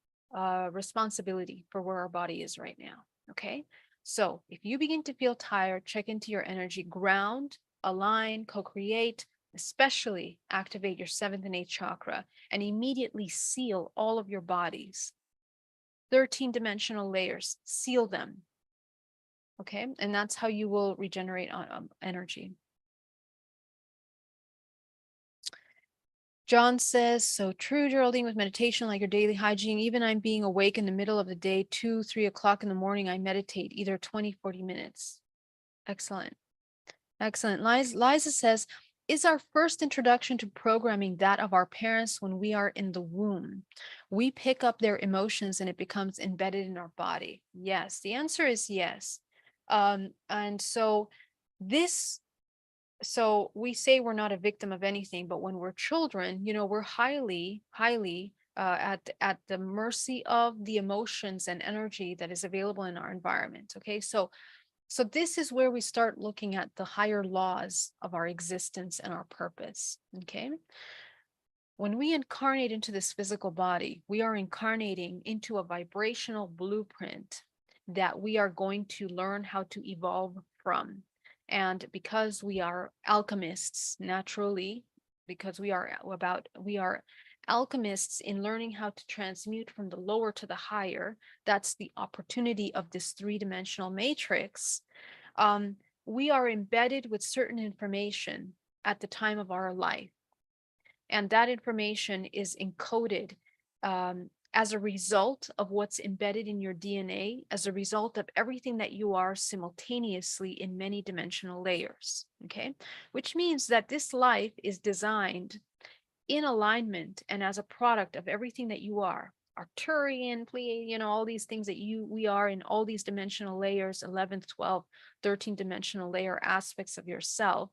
responsibility for where our body is right now. Okay. So if you begin to feel tired, check into your energy, ground, align, co-create, especially activate your 7th and 8th chakra, and immediately seal all of your bodies. 13 dimensional layers, seal them. Okay. And that's how you will regenerate energy. John says, so true, Geraldine, with meditation, like your daily hygiene. Even I'm being awake in the middle of the day, 2, 3 o'clock in the morning, I meditate either 20, 40 minutes. Excellent. Excellent. Liza says, is our first introduction to programming that of our parents when we are in the womb? We pick up their emotions and it becomes embedded in our body. Yes, the answer is yes. And so we say we're not a victim of anything, but when we're children, we're highly at the mercy of the emotions and energy that is available in our environment. Okay, so this is where we start looking at the higher laws of our existence and our purpose. Okay, when we incarnate into this physical body, we are incarnating into a vibrational blueprint that we are going to learn how to evolve from. And because we are alchemists naturally, because we are alchemists in learning how to transmute from the lower to the higher, that's the opportunity of this 3-dimensional matrix. We are embedded with certain information at the time of our life. And that information is encoded as a result of what's embedded in your DNA, as a result of everything that you are simultaneously in many dimensional layers. Okay, which means that this life is designed in alignment and as a product of everything that you are. Arcturian, Pleiadian, all these things that we are in all these dimensional layers, 11th, 12th, 13 dimensional layer aspects of yourself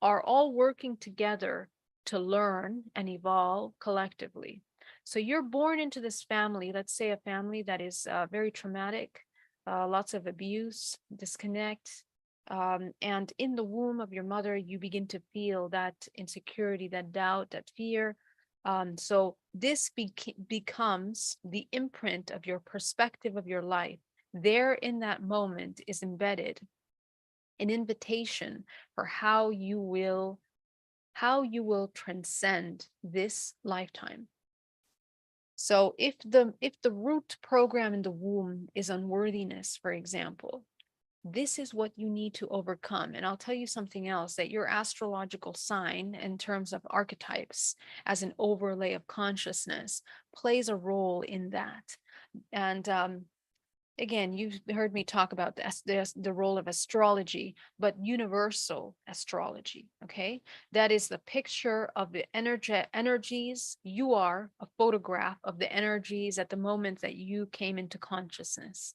are all working together to learn and evolve collectively. So you're born into this family, let's say a family that is very traumatic, lots of abuse, disconnect. And in the womb of your mother, you begin to feel that insecurity, that doubt, that fear. So this becomes the imprint of your perspective of your life. There in that moment is embedded an invitation for how you will transcend this lifetime. So if the root program in the womb is unworthiness, for example, this is what you need to overcome. And I'll tell you something else, that your astrological sign in terms of archetypes as an overlay of consciousness plays a role in that. And again, you've heard me talk about the role of astrology, but universal astrology. Okay. That is the picture of the energies. You are a photograph of the energies at the moment that you came into consciousness,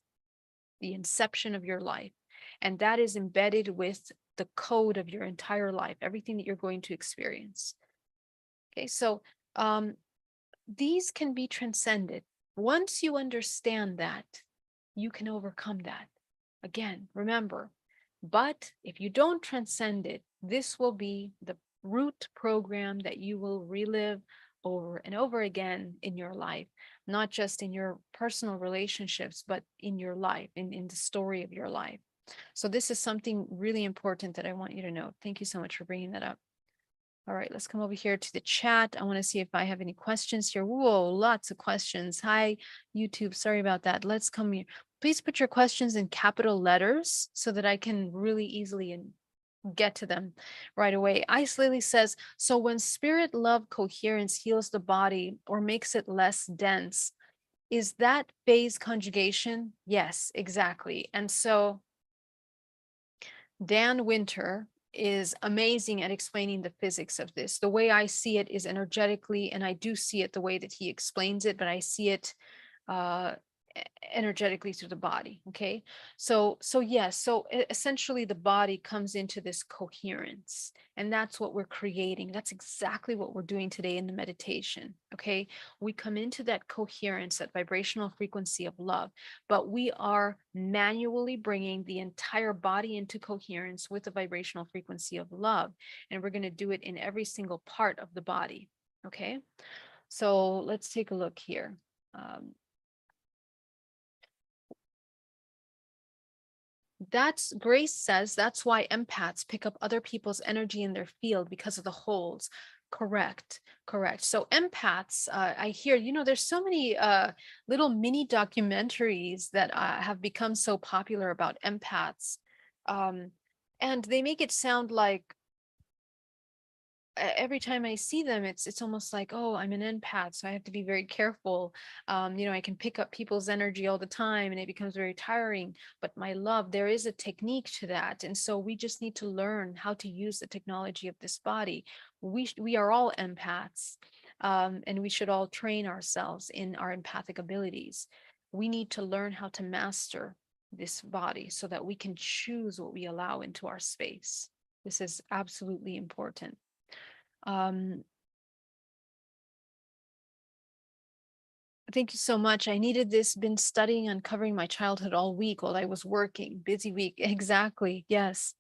the inception of your life. And that is embedded with the code of your entire life, everything that you're going to experience. Okay. So, these can be transcended. Once you understand that, you can overcome that. Again, remember, but if you don't transcend it, this will be the root program that you will relive over and over again in your life, not just in your personal relationships, but in your life, in the story of your life. So this is something really important that I want you to know. Thank you so much for bringing that up. All right, let's come over here to the chat. I want to see if I have any questions here. Whoa, lots of questions. Hi, YouTube. Sorry about that. Let's come here. Please put your questions in capital letters so that I can really easily get to them right away. Ice Lily says, so when spirit love coherence heals the body or makes it less dense, is that phase conjugation? Yes, exactly. And so Dan Winter is amazing at explaining the physics of this. The way I see it is energetically, and I do see it the way that he explains it, but I see it uh, energetically through the body. Okay. So yes. So essentially the body comes into this coherence, and that's what we're creating. That's exactly what we're doing today in the meditation. Okay. We come into that coherence, that vibrational frequency of love, but we are manually bringing the entire body into coherence with the vibrational frequency of love. And we're going to do it in every single part of the body. Okay. So let's take a look here. That's Grace says that's why empaths pick up other people's energy in their field because of the holes. Correct, correct. So empaths, I hear, there's so many little mini documentaries that have become so popular about empaths. And they make it sound like every time I see them, it's almost like, oh, I'm an empath, so I have to be very careful. I can pick up people's energy all the time, and it becomes very tiring. But my love, there is a technique to that, and so we just need to learn how to use the technology of this body. We are all empaths, and we should all train ourselves in our empathic abilities. We need to learn how to master this body so that we can choose what we allow into our space. This is absolutely important. Um, thank you so much. I needed this, been studying, uncovering my childhood all week while I was working. Busy week. Exactly. Yes.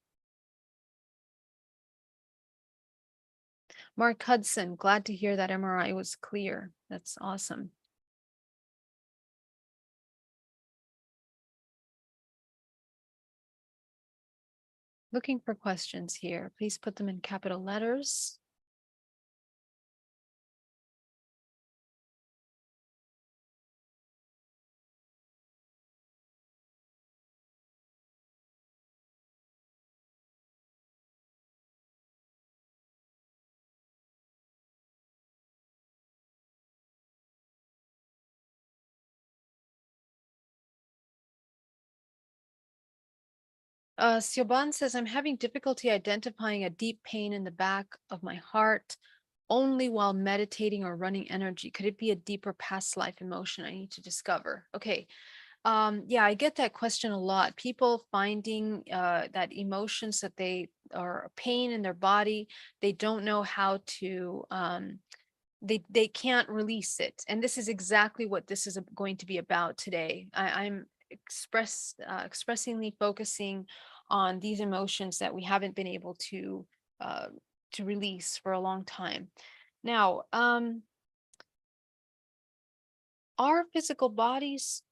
Mark Hudson, glad to hear that MRI was clear. That's awesome. Looking for questions here. Please put them in capital letters. Siobhan says, I'm having difficulty identifying a deep pain in the back of my heart only while meditating or running energy. Could it be a deeper past life emotion I need to discover? Okay. Yeah, I get that question a lot. People finding that emotions that they are pain in their body, they don't know how to they can't release it. And this is exactly what this is going to be about today. I'm expressingly focusing on these emotions that we haven't been able to release for a long time. Now, our physical bodies,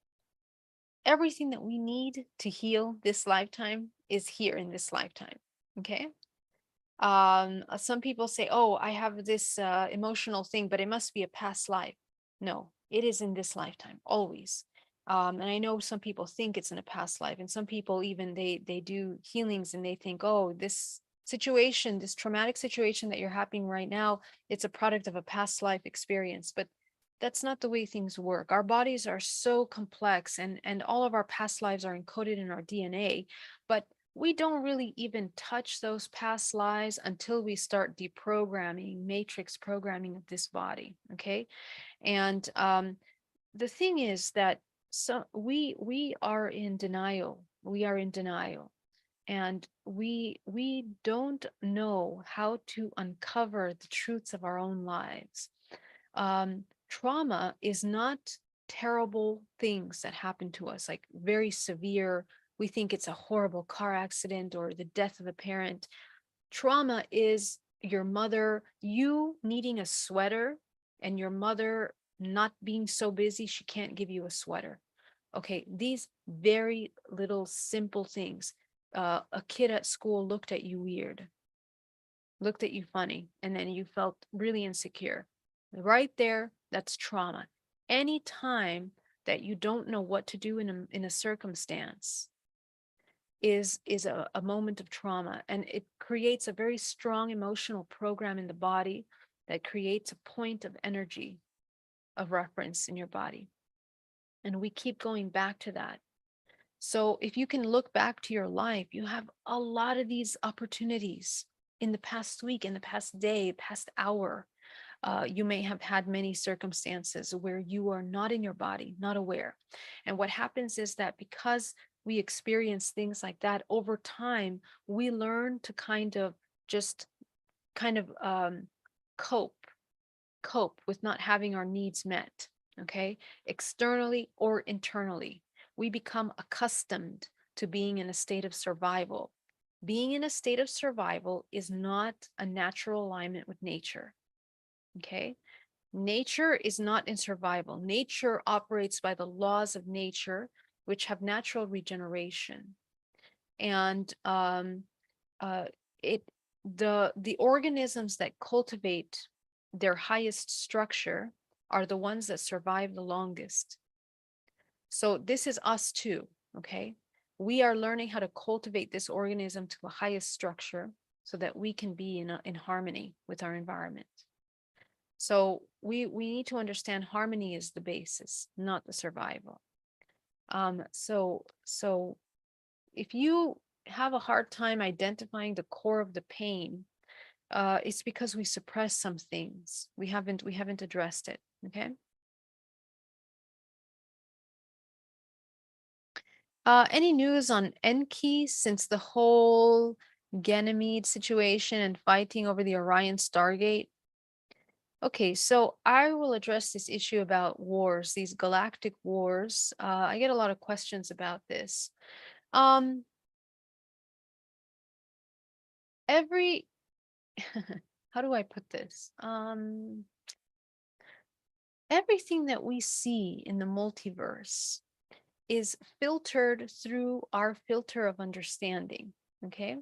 everything that we need to heal this lifetime is here in this lifetime. Okay. Some people say, oh, I have this emotional thing, but it must be a past life. No, it is in this lifetime, always. And I know some people think it's in a past life, and some people even they do healings and they think, oh, this situation, this traumatic situation that you're having right now, it's a product of a past life experience. But that's not the way things work. Our bodies are so complex, and all of our past lives are encoded in our DNA, but we don't really even touch those past lives until we start deprogramming, matrix programming of this body. Okay. And the thing is that we are in denial. We are in denial. And we don't know how to uncover the truths of our own lives. Trauma is not terrible things that happen to us, like very severe. We think it's a horrible car accident or the death of a parent. Trauma is your mother, you needing a sweater, and your mother not being so busy, she can't give you a sweater. Okay, these very little simple things. A kid at school looked at you weird, looked at you funny, and then you felt really insecure. Right there, that's trauma. Any time that you don't know what to do in a circumstance is a moment of trauma, and it creates a very strong emotional program in the body that creates a point of energy of reference in your body. And we keep going back to that. So if you can look back to your life, you have a lot of these opportunities in the past week, in the past day, past hour. You may have had many circumstances where you are not in your body, not aware. And what happens is that because we experience things like that over time, we learn to kind of just kind of cope with not having our needs met, okay, externally or internally. We become accustomed to being in a state of survival. Being in a state of survival is not a natural alignment with nature, okay? Nature is not in survival. Nature operates by the laws of nature, which have natural regeneration. And the organisms that cultivate their highest structure are the ones that survive the longest. So this is us too, okay? We are learning how to cultivate this organism to the highest structure so that we can be in harmony with our environment. So we need to understand harmony is the basis, not the survival. So if you have a hard time identifying the core of the pain, it's because we suppress some things. We haven't addressed it. Okay. Any news on Enki since the whole Ganymede situation and fighting over the Orion Stargate? Okay, so I will address this issue about wars, these galactic wars. I get a lot of questions about this. Every how do I put this? Everything that we see in the multiverse is filtered through our filter of understanding. Okay.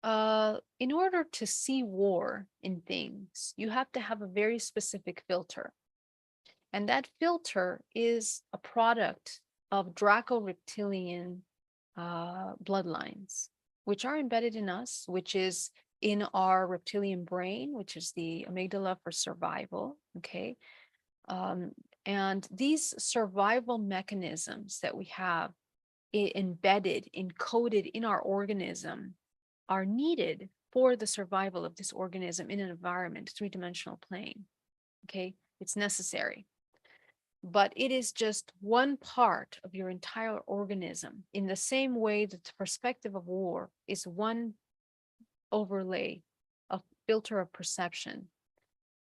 In order to see war in things, you have to have a very specific filter. And that filter is a product of Draco-reptilian bloodlines, which are embedded in us, which is in our reptilian brain, which is the amygdala for survival. Okay. And these survival mechanisms that we have embedded, encoded in our organism are needed for the survival of this organism in an environment, three-dimensional plane. Okay, it's necessary. But it is just one part of your entire organism, in the same way that the perspective of war is one overlay, a filter of perception.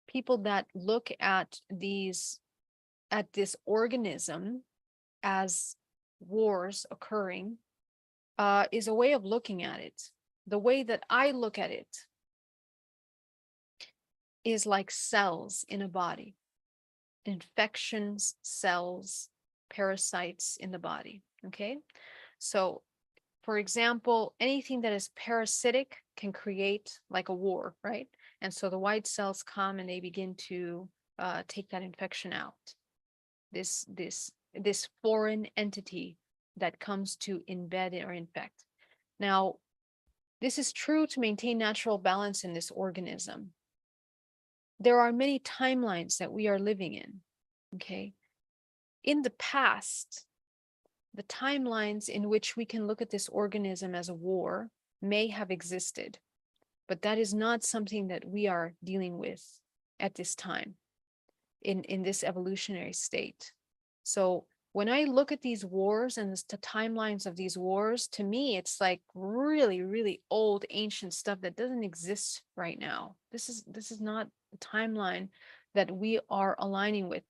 People that look at this organism as wars occurring is a way of looking at it. The way that I look at it is like cells in a body, infections, cells, parasites in the body. Okay. So, for example, anything that is parasitic can create like a war, right? And so the white cells come and they begin to take that infection out. This foreign entity that comes to embed or infect. Now, this is true to maintain natural balance in this organism. There are many timelines that we are living in. Okay. In the past, the timelines in which we can look at this organism as a war may have existed, but that is not something that we are dealing with at this time in this evolutionary state. So when I look at these wars and the timelines of these wars, to me, it's like really, really old, ancient stuff that doesn't exist right now. This is not the timeline that we are aligning with.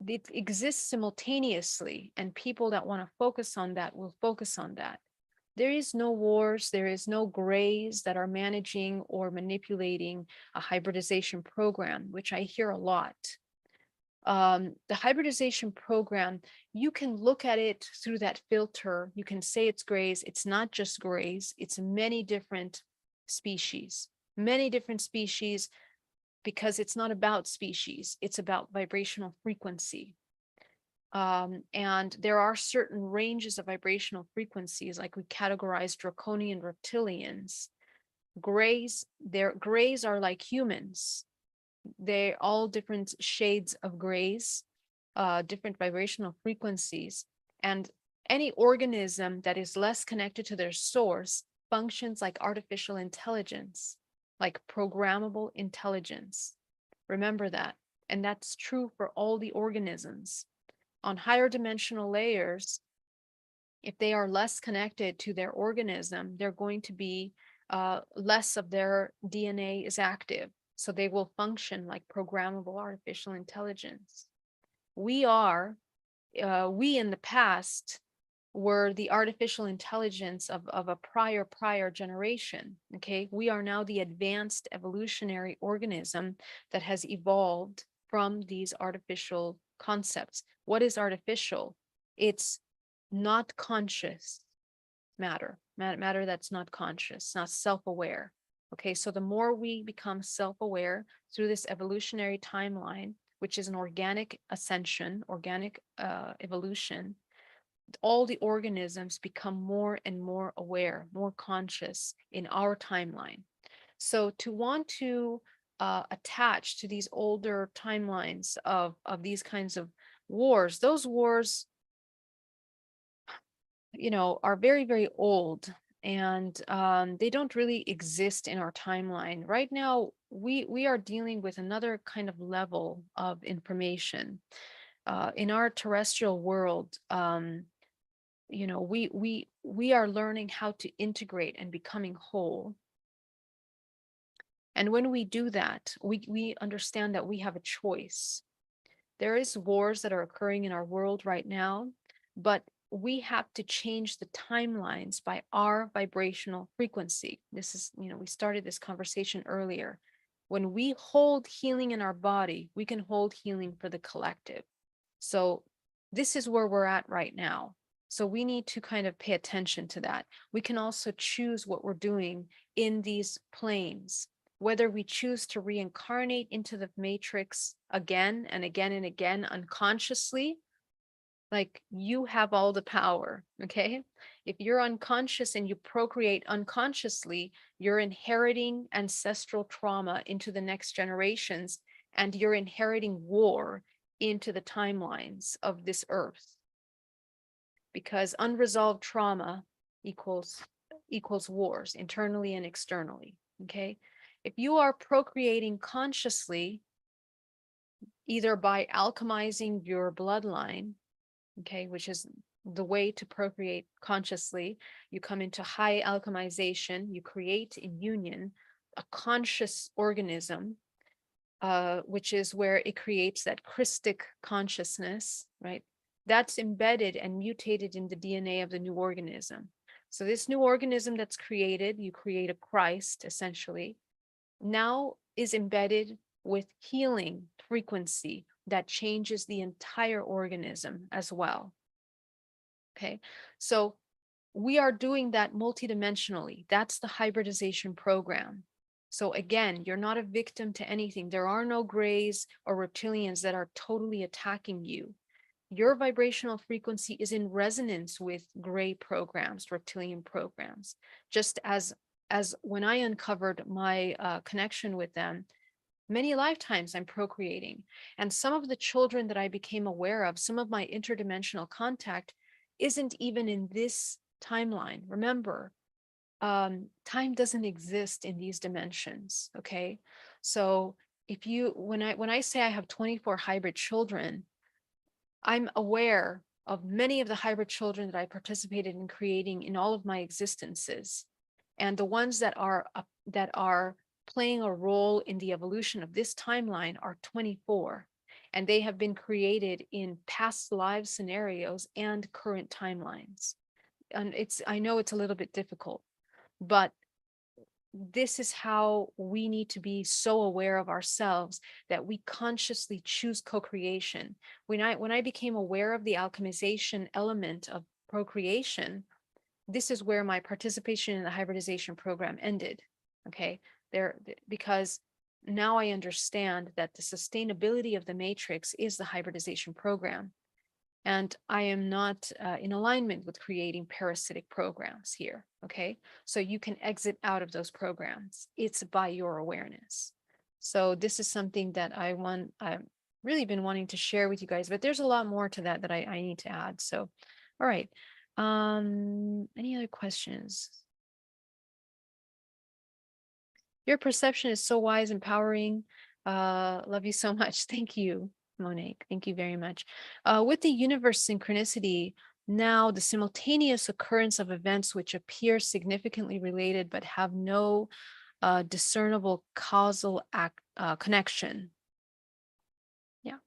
It exists simultaneously, and people that want to focus on that will focus on that. There is no wars, there is no grays that are managing or manipulating a hybridization program, which I hear a lot. The hybridization program, you can look at it through that filter. You can say it's grays. It's not just grays, it's many different species, because it's not about species, it's about vibrational frequency. And there are certain ranges of vibrational frequencies, like we categorize draconian reptilians. Grays are like humans. They're all different shades of grays, different vibrational frequencies. And any organism that is less connected to their source functions like artificial intelligence, like programmable intelligence. Remember that. And that's true for all the organisms. On higher dimensional layers, if they are less connected to their organism, they're going to be less of their DNA is active. So they will function like programmable artificial intelligence. We in the past were the artificial intelligence of a prior generation. Okay, we are now the advanced evolutionary organism that has evolved from these artificial concepts. What is artificial? It's not conscious matter that's not conscious, not self-aware. Okay, so the more we become self-aware through this evolutionary timeline, which is an organic ascension, organic evolution, all the organisms become more and more aware, more conscious in our timeline. So to want to attach to these older timelines of these kinds of wars, those wars, are very, very old, and they don't really exist in our timeline. Right now, we are dealing with another kind of level of information. In our terrestrial world, we are learning how to integrate and becoming whole. And when we do that, we understand that we have a choice. There is wars that are occurring in our world right now, but we have to change the timelines by our vibrational frequency. This is, we started this conversation earlier. When we hold healing in our body, we can hold healing for the collective. So this is where we're at right now. So we need to kind of pay attention to that. We can also choose what we're doing in these planes, whether we choose to reincarnate into the matrix again and again and again unconsciously. Like, you have all the power, okay? If you're unconscious and you procreate unconsciously, you're inheriting ancestral trauma into the next generations, and you're inheriting war into the timelines of this earth. Because unresolved trauma equals wars, internally and externally, okay? If you are procreating consciously, either by alchemizing your bloodline, okay, which is the way to procreate consciously, you come into high alchemization, you create in union a conscious organism, which is where it creates that Christic consciousness, right? That's embedded and mutated in the DNA of the new organism. So this new organism that's created, you create a Christ essentially, now is embedded with healing frequency that changes the entire organism as well. Okay, so we are doing that multidimensionally. That's the hybridization program. So again, you're not a victim to anything. There are no grays or reptilians that are totally attacking you. Your vibrational frequency is in resonance with gray programs, reptilian programs. Just as when I uncovered my connection with them, Many lifetimes I'm procreating. And some of the children that I became aware of, some of my interdimensional contact isn't even in this timeline. Remember, time doesn't exist in these dimensions. Okay. So if you, when I say I have 24 hybrid children, I'm aware of many of the hybrid children that I participated in creating in all of my existences. And the ones that are playing a role in the evolution of this timeline are 24. And they have been created in past live scenarios and current timelines. And I know it's a little bit difficult, but this is how we need to be so aware of ourselves that we consciously choose co-creation. When I became aware of the alchemization element of procreation, this is where my participation in the hybridization program ended. Okay, because now I understand that the sustainability of the matrix is the hybridization program. And I am not in alignment with creating parasitic programs here. Okay. So you can exit out of those programs. It's by your awareness. So this is something that I've really been wanting to share with you guys, but there's a lot more to that that I need to add. So, all right. Any other questions? Your perception is so wise, empowering. Love you so much. Thank you. Monique, thank you very much. With the universe synchronicity, now the simultaneous occurrence of events which appear significantly related but have no discernible causal connection. Yeah.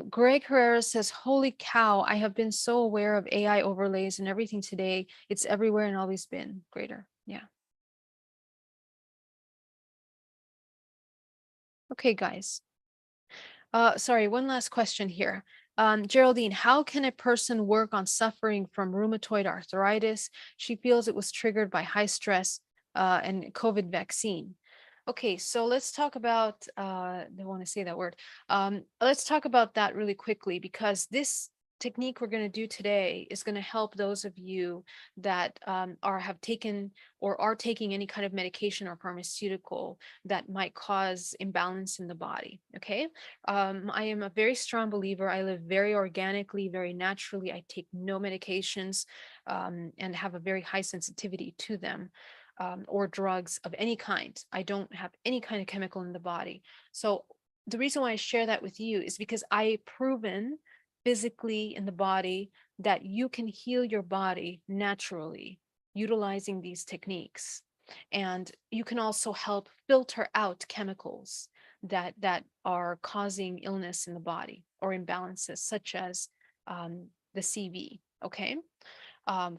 Greg Herrera says, holy cow, I have been so aware of AI overlays and everything today. It's everywhere and always been greater. Yeah. Okay, guys. Sorry, one last question here. Geraldine, how can a person work on suffering from rheumatoid arthritis? She feels it was triggered by high stress and COVID vaccine. Okay, so let's talk about, I don't want to say that word. Let's talk about that really quickly, because this technique we're going to do today is going to help those of you that have taken or are taking any kind of medication or pharmaceutical that might cause imbalance in the body. Okay. I am a very strong believer. I live very organically, very naturally. I take no medications and have a very high sensitivity to them. Or drugs of any kind. I don't have any kind of chemical in the body. So the reason why I share that with you is because I've proven physically in the body that you can heal your body naturally utilizing these techniques. And you can also help filter out chemicals that are causing illness in the body or imbalances, such as the CV. Okay.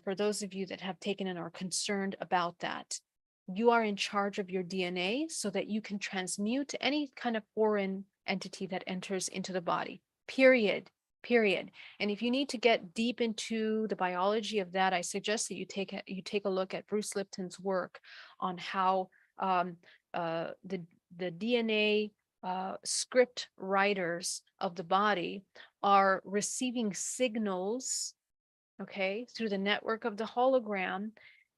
For those of you that have taken and are concerned about that, you are in charge of your DNA so that you can transmute any kind of foreign entity that enters into the body, period. And if you need to get deep into the biology of that, I suggest that you take a look at Bruce Lipton's work on how the DNA script writers of the body are receiving signals, okay, through the network of the hologram,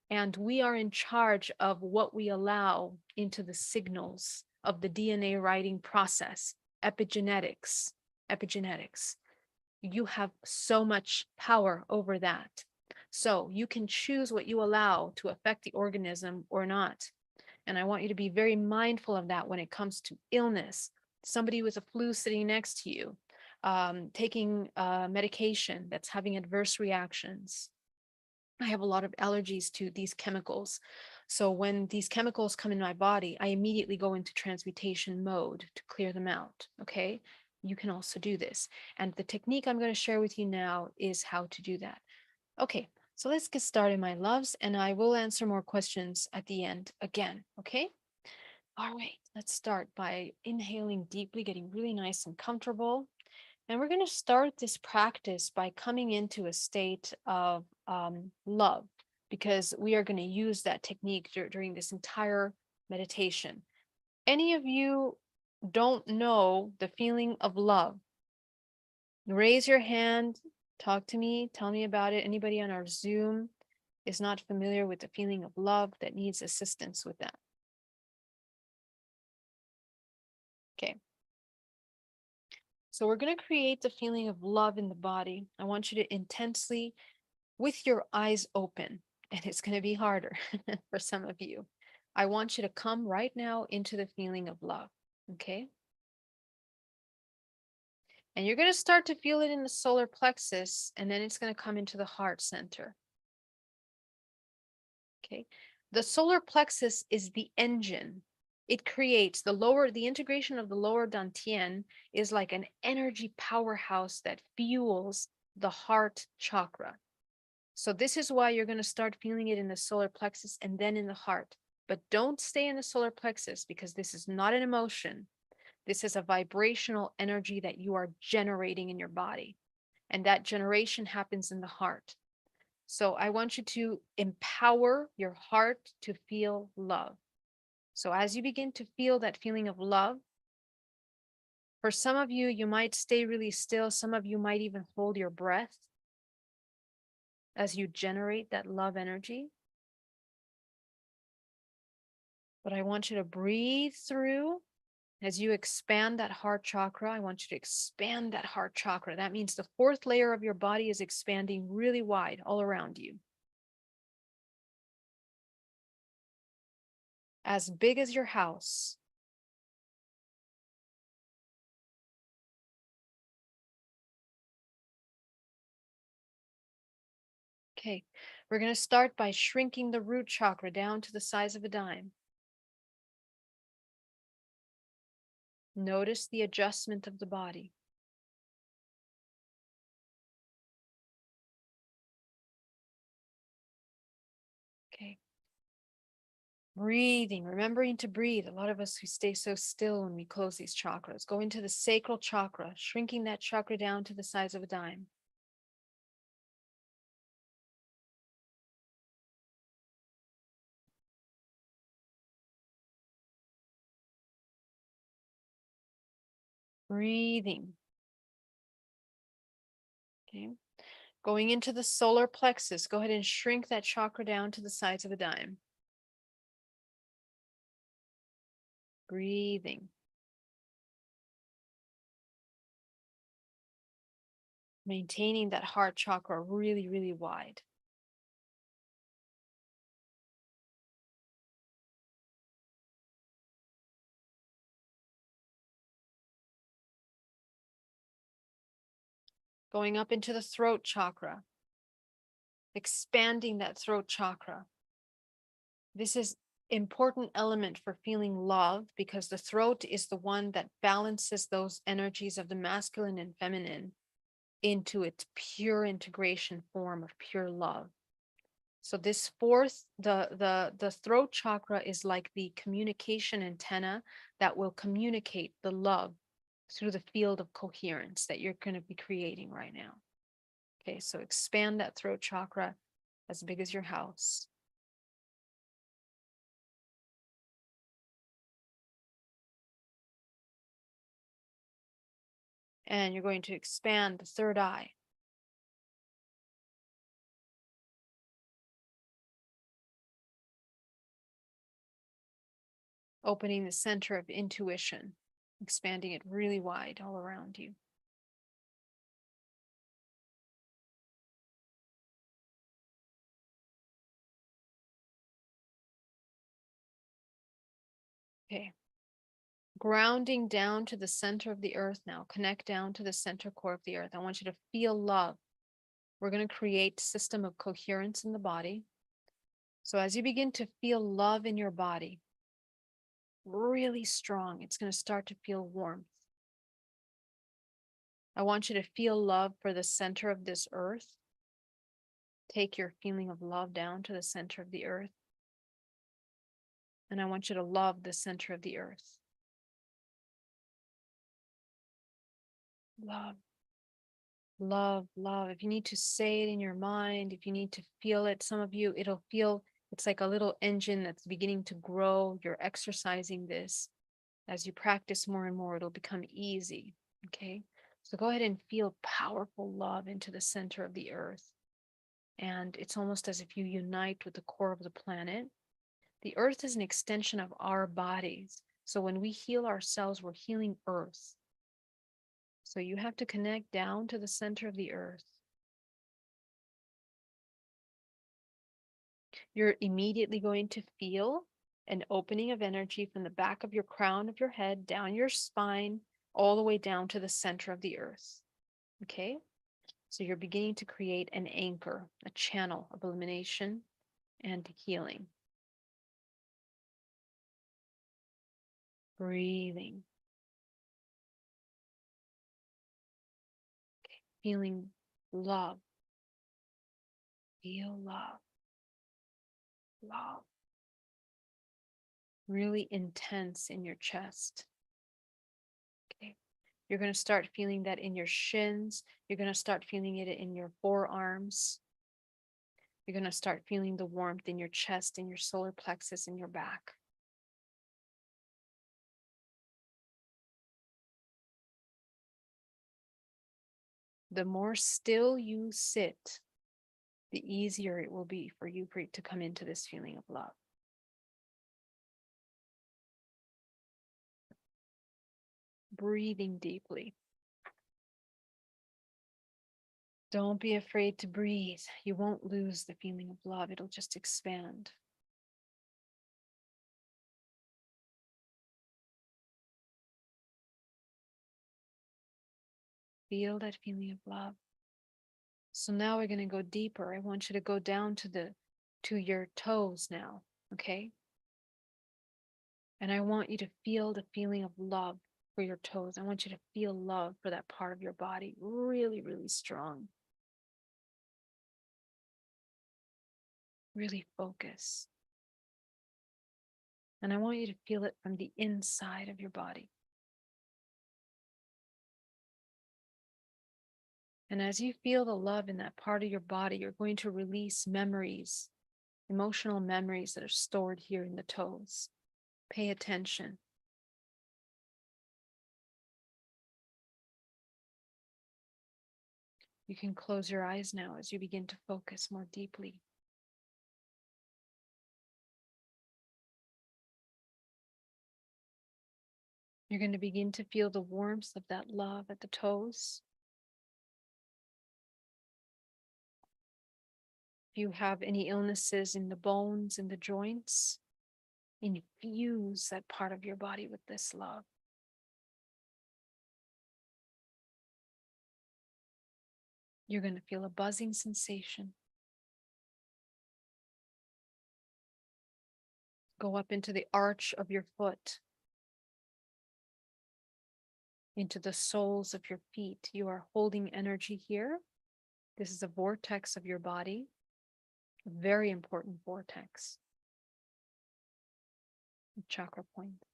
and we are in charge of what we allow into the signals of the DNA writing process. Epigenetics. You have so much power over that. So you can choose what you allow to affect the organism or not. And I want you to be very mindful of that when it comes to illness. Somebody with a flu sitting next to you, taking medication that's having adverse reactions. I have a lot of allergies to these chemicals. So when these chemicals come in my body, I immediately go into transmutation mode to clear them out. Okay. You can also do this. And the technique I'm going to share with you now is how to do that. Okay. So let's get started, my loves, and I will answer more questions at the end again. Okay. All right. Let's start by inhaling deeply, getting really nice and comfortable. And we're going to start this practice by coming into a state of love, because we are going to use that technique during this entire meditation. Any of you don't know the feeling of love? Raise your hand, talk to me, tell me about it. Anybody on our Zoom is not familiar with the feeling of love that needs assistance with that? Okay. So we're going to create the feeling of love in the body. I want you to intensely, with your eyes open, and it's going to be harder for some of you. I want you to come right now into the feeling of love. Okay. And you're going to start to feel it in the solar plexus, and then it's going to come into the heart center. Okay. The solar plexus is the engine. It creates the integration of the lower Dan Tien is like an energy powerhouse that fuels the heart chakra. So this is why you're going to start feeling it in the solar plexus and then in the heart. But don't stay in the solar plexus, because this is not an emotion. This is a vibrational energy that you are generating in your body. And that generation happens in the heart. So I want you to empower your heart to feel love. So as you begin to feel that feeling of love, for some of you, you might stay really still. Some of you might even hold your breath as you generate that love energy. But I want you to breathe through as you expand that heart chakra. I want you to expand that heart chakra. That means the fourth layer of your body is expanding really wide all around you. As big as your house. Okay, we're going to start by shrinking the root chakra down to the size of a dime. Notice the adjustment of the body. Okay. Breathing, remembering to breathe. A lot of us who stay so still when we close these chakras. Go into the sacral chakra, shrinking that chakra down to the size of a dime. Breathing. Okay. Going into the solar plexus, go ahead and shrink that chakra down to the size of a dime. Breathing. Maintaining that heart chakra really, really wide. Going up into the throat chakra, expanding that throat chakra. This is important element for feeling love, because the throat is the one that balances those energies of the masculine and feminine into its pure integration form of pure love. So this fourth, the throat chakra is like the communication antenna that will communicate the love through the field of coherence that you're going to be creating right now. Okay, so expand that throat chakra as big as your house. And you're going to expand the third eye. Opening the center of intuition, expanding it really wide all around you. Okay. Grounding down to the center of the earth now. Connect down to the center core of the earth. I want you to feel love. We're going to create a system of coherence in the body. So as you begin to feel love in your body, really strong, it's going to start to feel warmth. I want you to feel love for the center of this earth. Take your feeling of love down to the center of the earth. And I want you to love the center of the earth. Love, love, love. If you need to say it in your mind, if you need to feel it, some of you, it'll feel, it's like a little engine that's beginning to grow. You're exercising this. As you practice more and more, it'll become easy. Okay. So go ahead and feel powerful love into the center of the earth. And it's almost as if you unite with the core of the planet. The earth is an extension of our bodies. So when we heal ourselves, we're healing earth. So you have to connect down to the center of the earth. You're immediately going to feel an opening of energy from the back of your crown of your head, down your spine, all the way down to the center of the earth. Okay? So you're beginning to create an anchor, a channel of illumination and healing. Breathing. Okay. Feeling love. Feel love. Love. Really intense in your chest. Okay. You're going to start feeling that in your shins. You're going to start feeling it in your forearms. You're going to start feeling the warmth in your chest, in your solar plexus, in your back. The more still you sit, the easier it will be for you to come into this feeling of love. Breathing deeply. Don't be afraid to breathe. You won't lose the feeling of love. It'll just expand. Feel that feeling of love. So now we're going to go deeper. I want you to go down to your toes now, okay? And I want you to feel the feeling of love for your toes. I want you to feel love for that part of your body. Really, really strong. Really focus. And I want you to feel it from the inside of your body. And as you feel the love in that part of your body, you're going to release memories, emotional memories that are stored here in the toes. Pay attention. You can close your eyes now as you begin to focus more deeply. You're going to begin to feel the warmth of that love at the toes. If you have any illnesses in the bones and the joints, infuse that part of your body with this love. You're going to feel a buzzing sensation. Go up into the arch of your foot, into the soles of your feet. You are holding energy here. This is a vortex of your body, a very important vortex. Chakra point.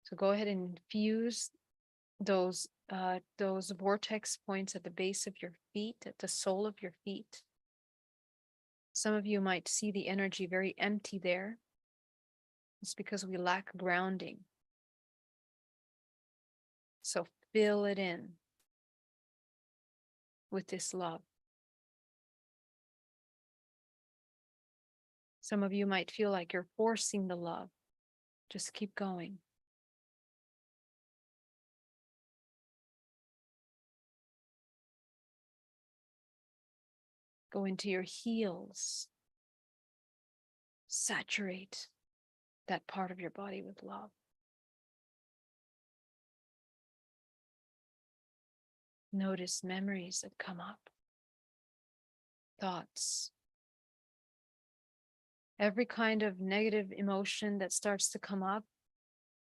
So go ahead and infuse those vortex points at the base of your feet, at the sole of your feet. Some of you might see the energy very empty there. It's because we lack grounding. So fill it in with this love. Some of you might feel like you're forcing the love. Just keep going. Go into your heels. Saturate that part of your body with love. Notice memories that come up. Thoughts. Every kind of negative emotion that starts to come up,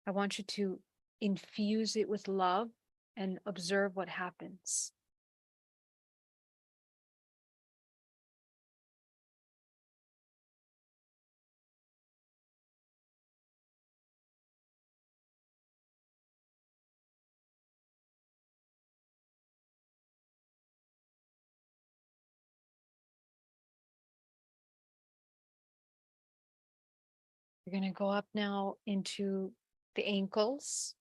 I want you to infuse it with love and observe what happens. You're going to go up now into the ankles.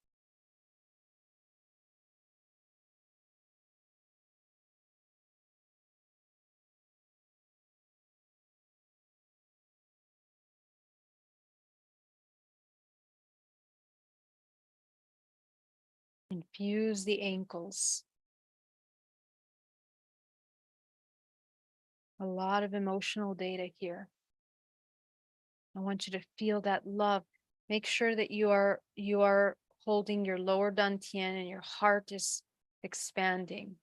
Infuse the ankles. A lot of emotional data here. I want you to feel that love. Make sure that you are holding your lower Dan Tien and your heart is expanding.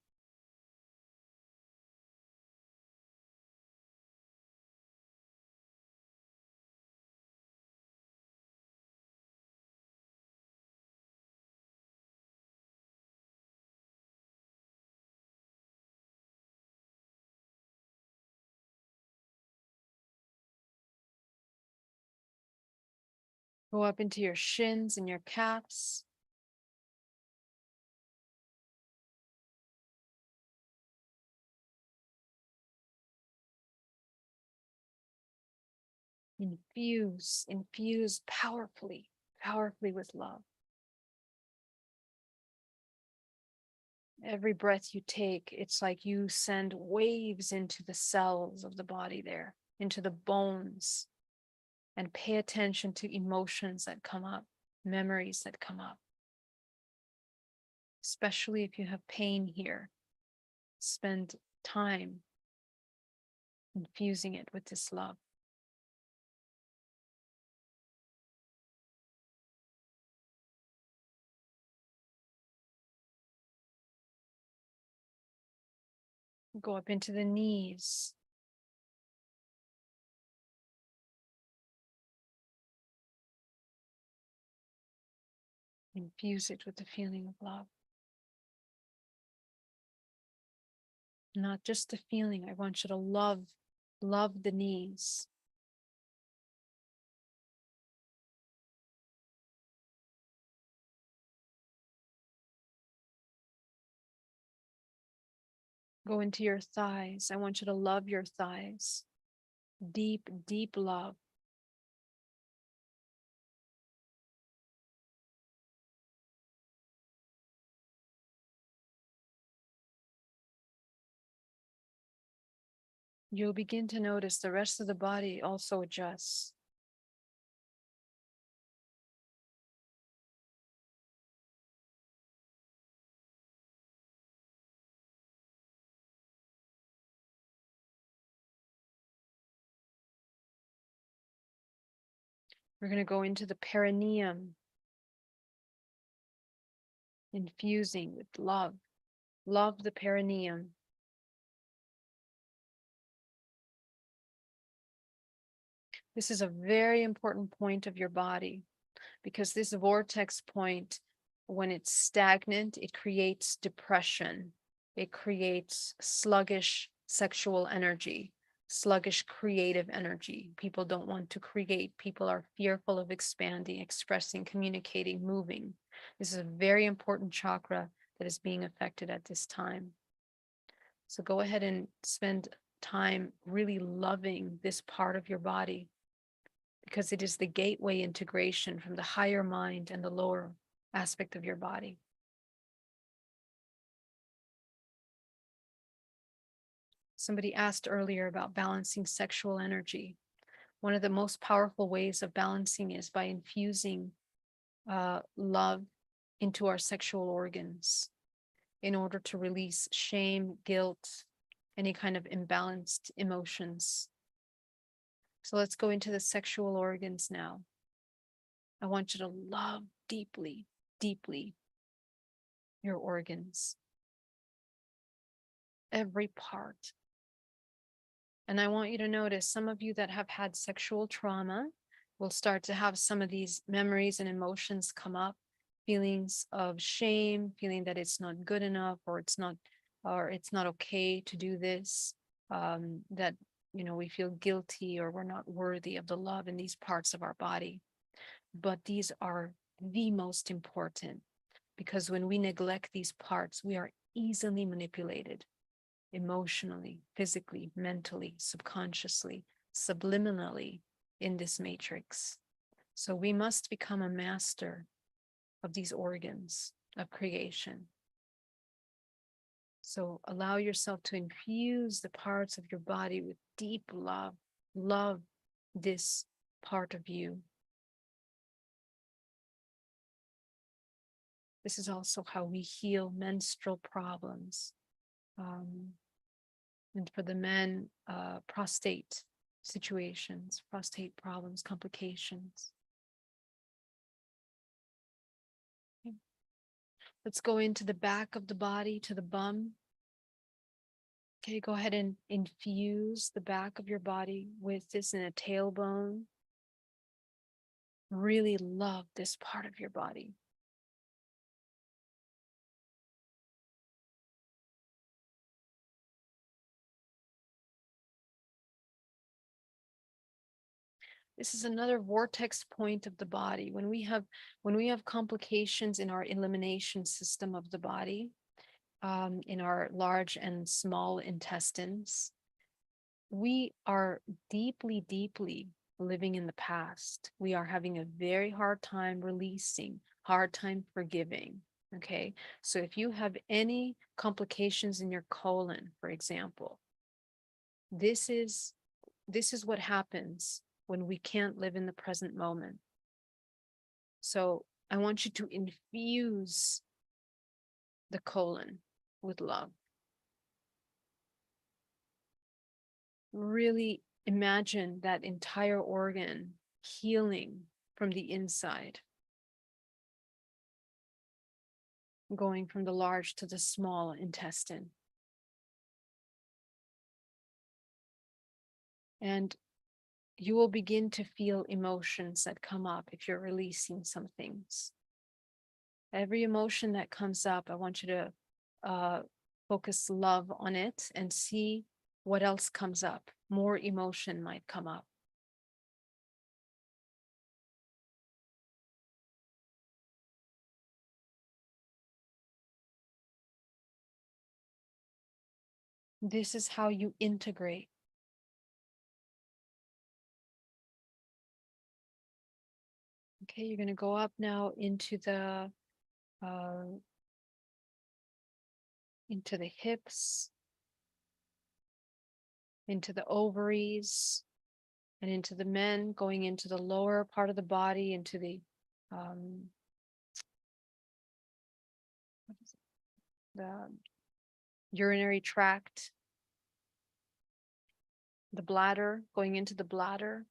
Go up into your shins and your calves. Infuse powerfully with love. Every breath you take, it's like you send waves into the cells of the body there, into the bones, and pay attention to emotions that come up, memories that come up. Especially if you have pain here, spend time infusing it with this love. Go up into the knees. Infuse it with the feeling of love. Not just the feeling. I want you to love the knees. Go into your thighs. I want you to love your thighs. Deep, deep love. You'll begin to notice the rest of the body also adjusts. We're going to go into the perineum, infusing with love. Love the perineum. This is a very important point of your body because this vortex point, when it's stagnant, it creates depression. It creates sluggish sexual energy, sluggish creative energy. People don't want to create. People are fearful of expanding, expressing, communicating, moving. This is a very important chakra that is being affected at this time. So go ahead and spend time really loving this part of your body because it is the gateway integration from the higher mind and the lower aspect of your body. Somebody asked earlier about balancing sexual energy. One of the most powerful ways of balancing is by infusing love into our sexual organs in order to release shame, guilt, any kind of imbalanced emotions. So let's go into the sexual organs now. I want you to love deeply, deeply your organs, every part. And I want you to notice some of you that have had sexual trauma will start to have some of these memories and emotions come up, feelings of shame, feeling that it's not good enough, or it's not okay to do this, that, we feel guilty or we're not worthy of the love in these parts of our body. But these are the most important, because when we neglect these parts, we are easily manipulated emotionally, physically, mentally, subconsciously, subliminally in this matrix. So we must become a master of these organs of creation. So allow yourself to infuse the parts of your body with deep love. Love this part of you. This is also how we heal menstrual problems. And for the men, prostate situations, prostate problems, complications. Okay. Let's go into the back of the body to the bum. Okay, go ahead and infuse the back of your body with this in a tailbone. Really love this part of your body. This is another vortex point of the body. When we have complications in our elimination system of the body, in our large and small intestines, we are deeply, deeply living in the past. We are having a very hard time releasing, hard time forgiving. Okay. So if you have any complications in your colon, for example, this is what happens when we can't live in the present moment. So I want you to infuse the colon with love. Really imagine that entire organ healing from the inside, going from the large to the small intestine. And you will begin to feel emotions that come up if you're releasing some things. Every emotion that comes up, I want you to focus love on it and see what else comes up. More emotion might come up. This is how you integrate. Okay, you're going to go up now into the hips, into the ovaries, and into the men, going into the lower part of the body, into the urinary tract, the bladder, going into the bladder.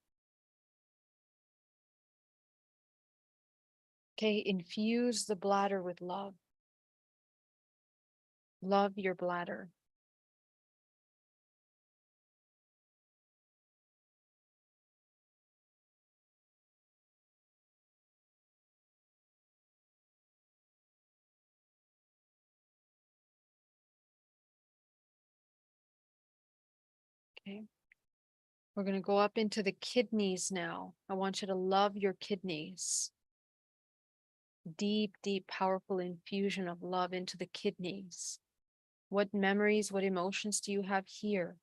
Okay, infuse the bladder with love. Love your bladder. Okay. We're going to go up into the kidneys now. I want you to love your kidneys. Deep, deep, powerful infusion of love into the kidneys. What memories, what emotions do you have here?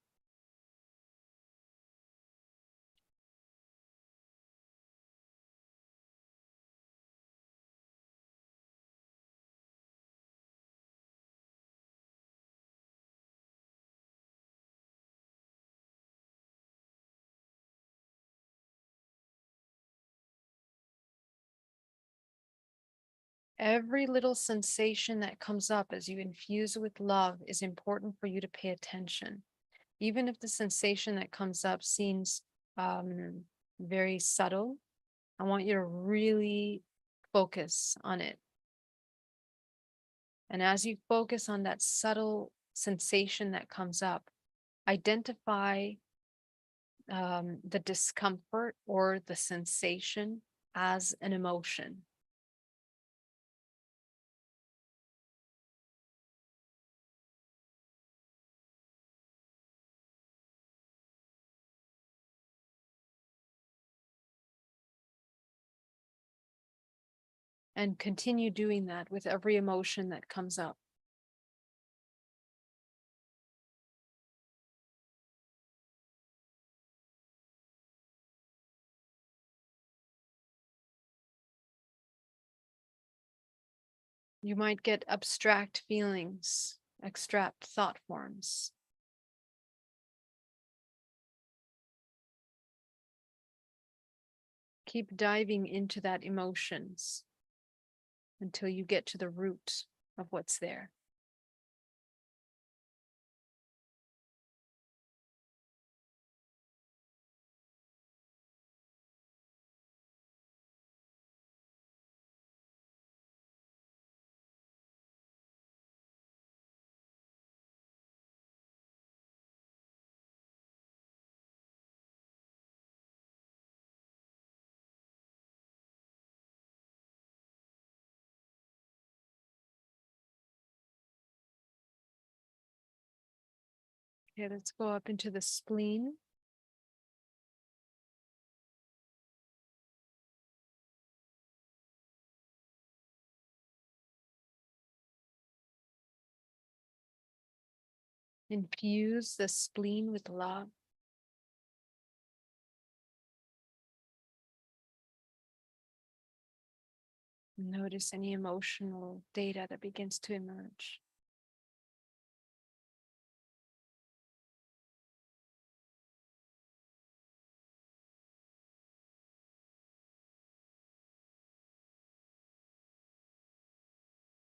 Every little sensation that comes up as you infuse with love is important for you to pay attention. Even if the sensation that comes up seems very subtle, I want you to really focus on it. And as you focus on that subtle sensation that comes up, identify the discomfort or the sensation as an emotion. And continue doing that with every emotion that comes up. You might get abstract feelings, abstract thought forms. Keep diving into that emotions until you get to the root of what's there. Okay, let's go up into the spleen. Infuse the spleen with love. Notice any emotional data that begins to emerge.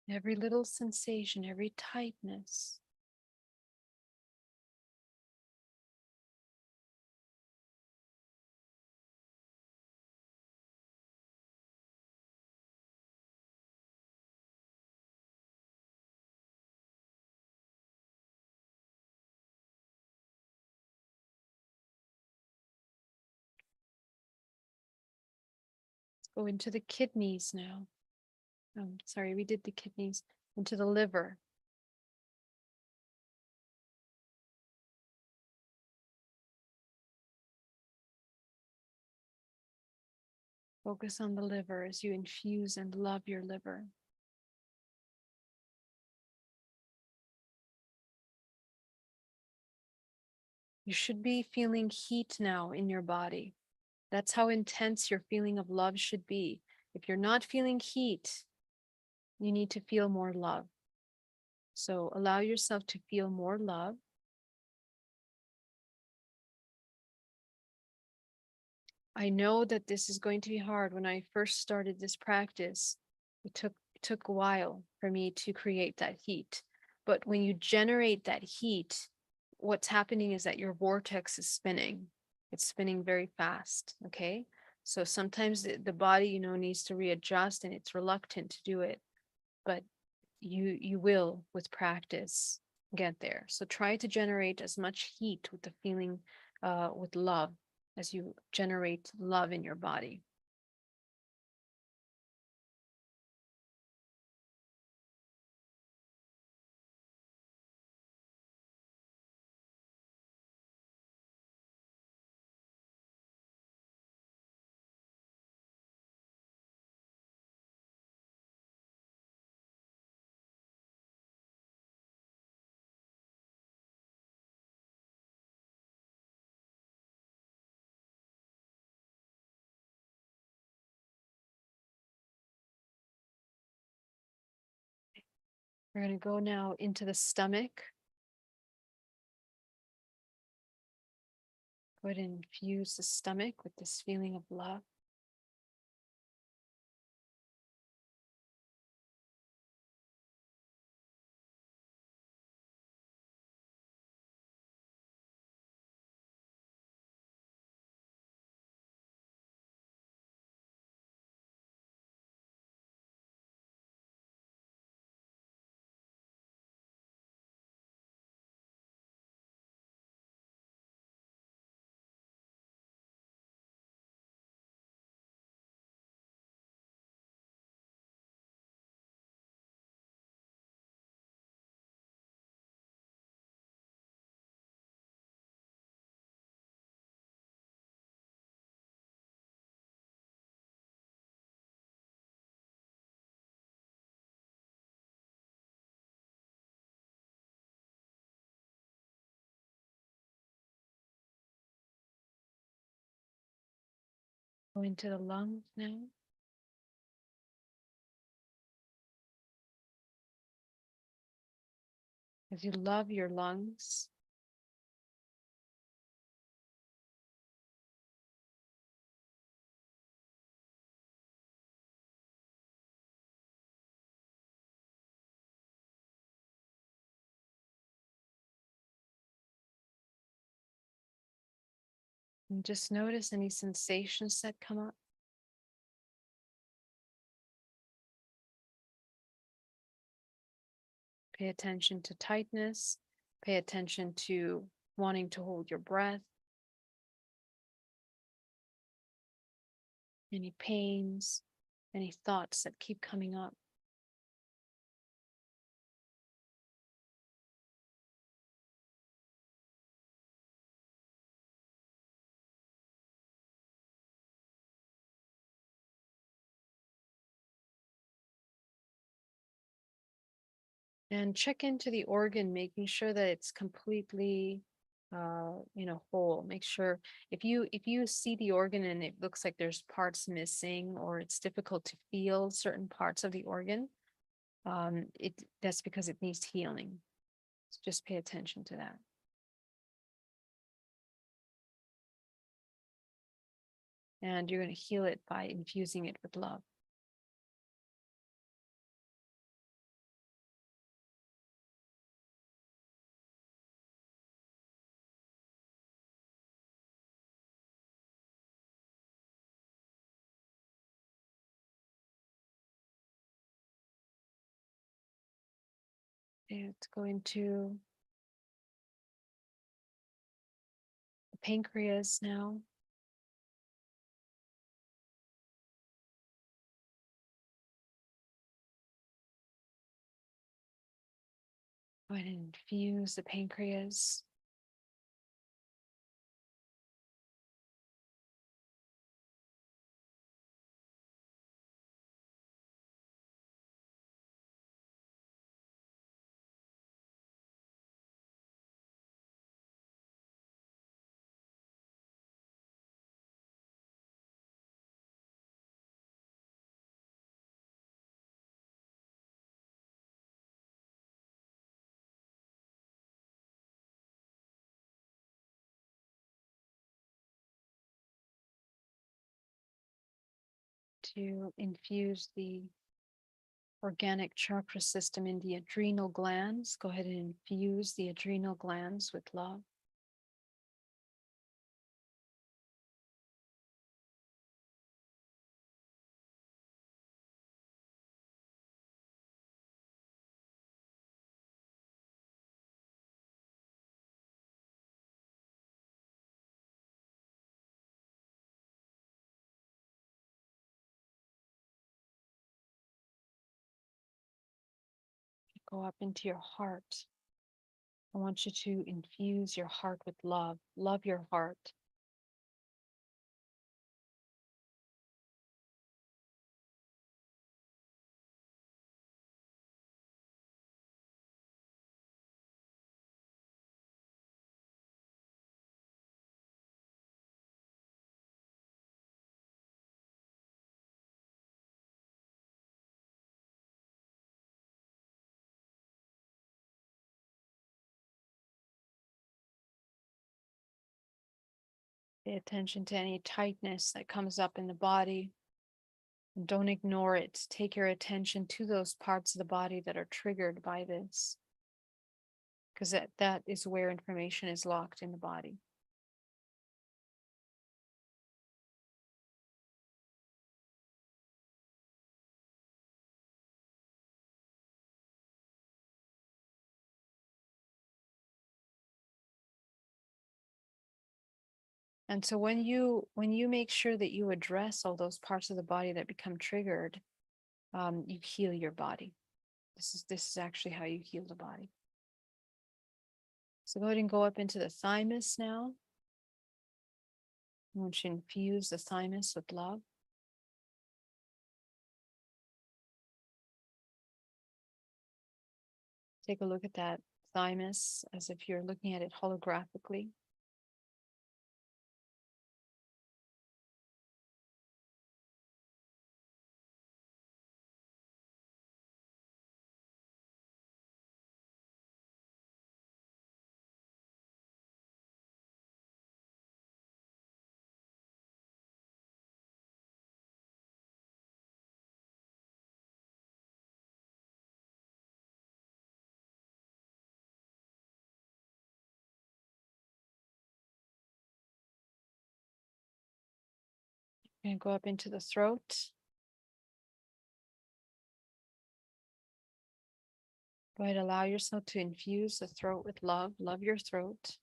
Every little sensation, every tightness. Let's go into the kidneys now. Sorry, we did the kidneys. Into the liver. Focus on the liver as you infuse and love your liver. You should be feeling heat now in your body. That's how intense your feeling of love should be. If you're not feeling heat, you need to feel more love. So allow yourself to feel more love. I know that this is going to be hard. When I first started this practice, it took a while for me to create that heat. But when you generate that heat, what's happening is that your vortex is spinning. It's spinning very fast. Okay. So sometimes the body, needs to readjust and it's reluctant to do it. But you will, with practice, get there. So try to generate as much heat with the feeling, with love, as you generate love in your body. We're going to go now into the stomach. Go ahead and infuse the stomach with this feeling of love. Go into the lungs now. As you love your lungs, And just notice any sensations that come up. Pay attention to tightness. Pay attention to wanting to hold your breath. Any pains, any thoughts that keep coming up. And check into the organ, making sure that it's completely whole. Make sure if you see the organ and it looks like there's parts missing or it's difficult to feel certain parts of the organ, that's because it needs healing. So just pay attention to that. And you're going to heal it by infusing it with love. And go into the pancreas now. Go ahead and infuse the pancreas. To infuse the organic chakra system in the adrenal glands. Go ahead and infuse the adrenal glands with love. Go up into your heart. I want you to infuse your heart with love. Love your heart. Pay attention to any tightness that comes up in the body. And don't ignore it. Take your attention to those parts of the body that are triggered by this, because that is where information is locked in the body. And so when you make sure that you address all those parts of the body that become triggered, you heal your body. This is actually how you heal the body. So go ahead and go up into the thymus now. I want you to infuse the thymus with love. Take a look at that thymus as if you're looking at it holographically. And go up into the throat. Go ahead, allow yourself to infuse the throat with love. Love your throat.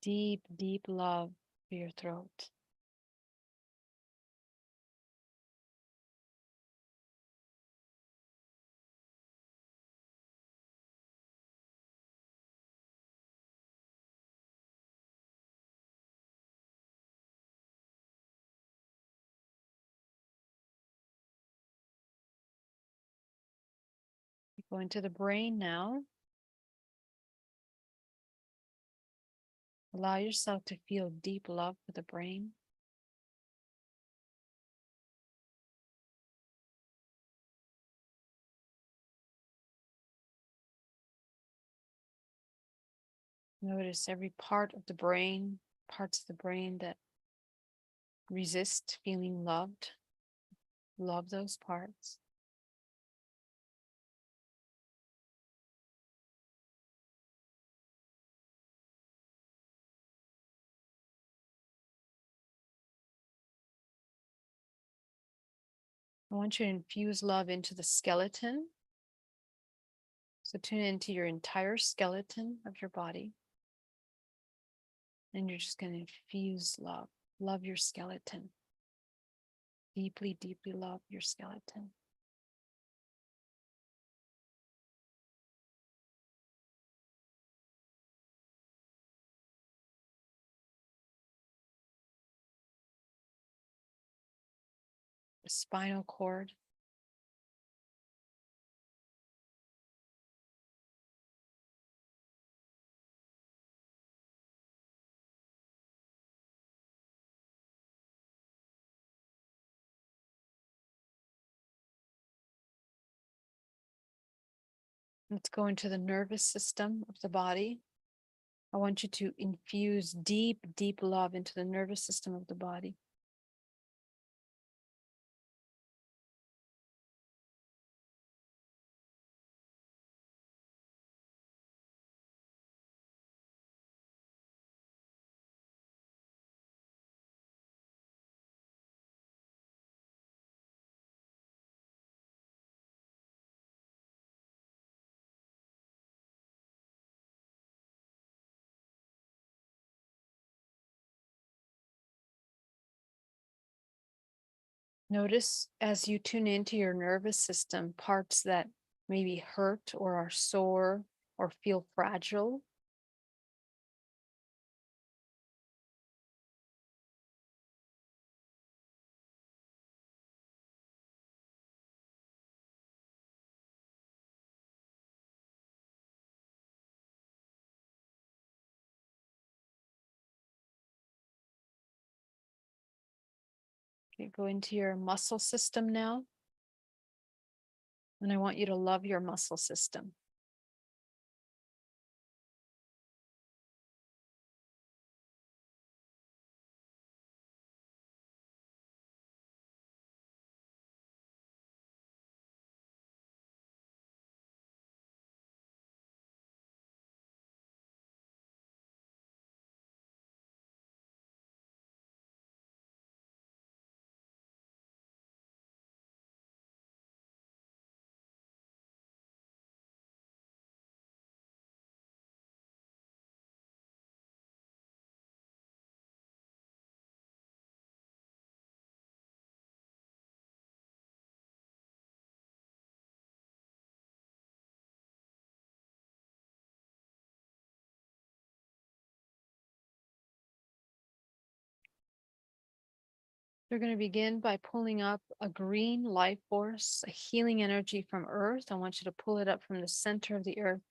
Deep, deep love for your throat. Go into the brain now. Allow yourself to feel deep love for the brain. Notice every part of the brain, parts of the brain that resist feeling loved. Love those parts. I want you to infuse love into the skeleton. So tune into your entire skeleton of your body. And you're just going to infuse love. Love your skeleton. Deeply, deeply love your skeleton. The spinal cord. Let's go into the nervous system of the body. I want you to infuse deep, deep love into the nervous system of the body. Notice as you tune into your nervous system, parts that maybe hurt or are sore or feel fragile. Okay, go into your muscle system now. And I want you to love your muscle system. You're going to begin by pulling up a green life force, a healing energy from Earth. I want you to pull it up from the center of the Earth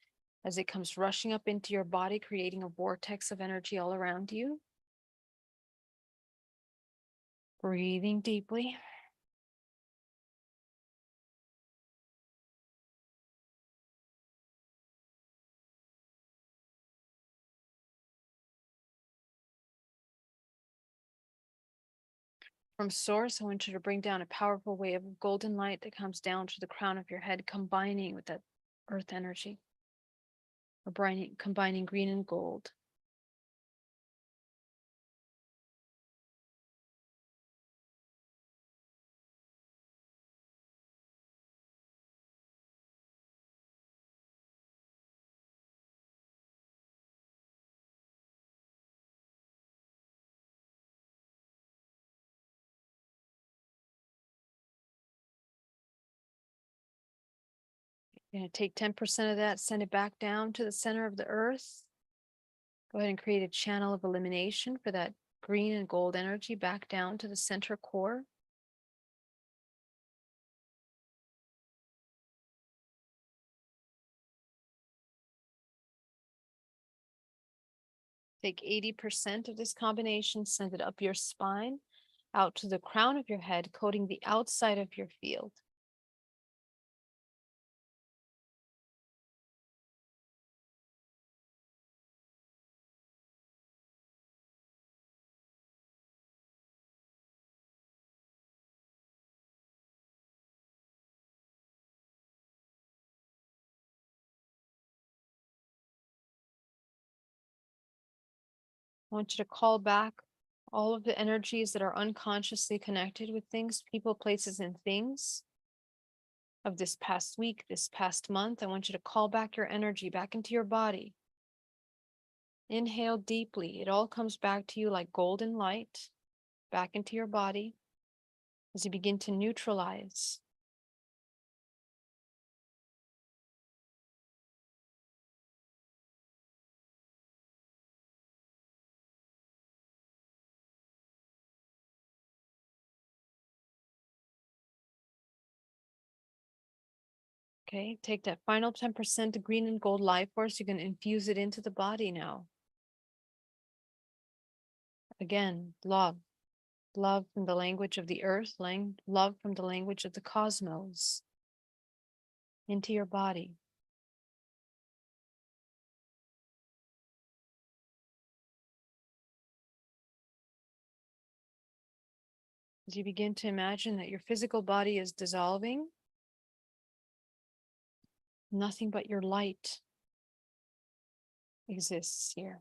as it comes rushing up into your body, creating a vortex of energy all around you. Breathing deeply. From source, I want you to bring down a powerful wave of golden light that comes down to the crown of your head, combining with that earth energy. or combining green and gold. You're going to take 10% of that, send it back down to the center of the earth. Go ahead and create a channel of elimination for that green and gold energy back down to the center core. Take 80% of this combination, send it up your spine, out to the crown of your head, coating the outside of your field. I want you to call back all of the energies that are unconsciously connected with things, people, places, and things of this past week, this past month. I want you to call back your energy back into your body. Inhale deeply. It all comes back to you like golden light, back into your body as you begin to neutralize. Okay, take that final 10% green and gold life force. You can infuse it into the body now. Again, love. Love from the language of the earth, love from the language of the cosmos. Into your body. As you begin to imagine that your physical body is dissolving, nothing but your light exists here.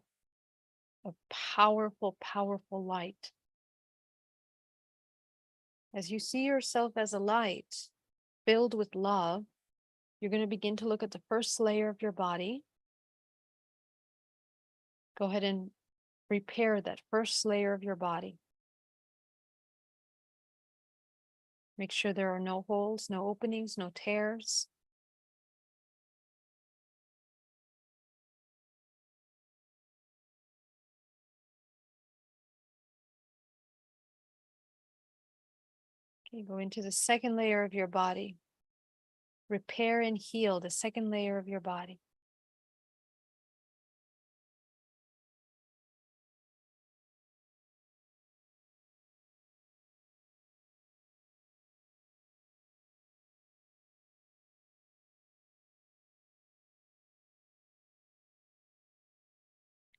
A powerful, powerful light. As you see yourself as a light filled with love, you're going to begin to look at the first layer of your body. Go ahead and repair that first layer of your body. Make sure there are no holes, no openings, no tears. Okay, go into the second layer of your body. Repair and heal the second layer of your body.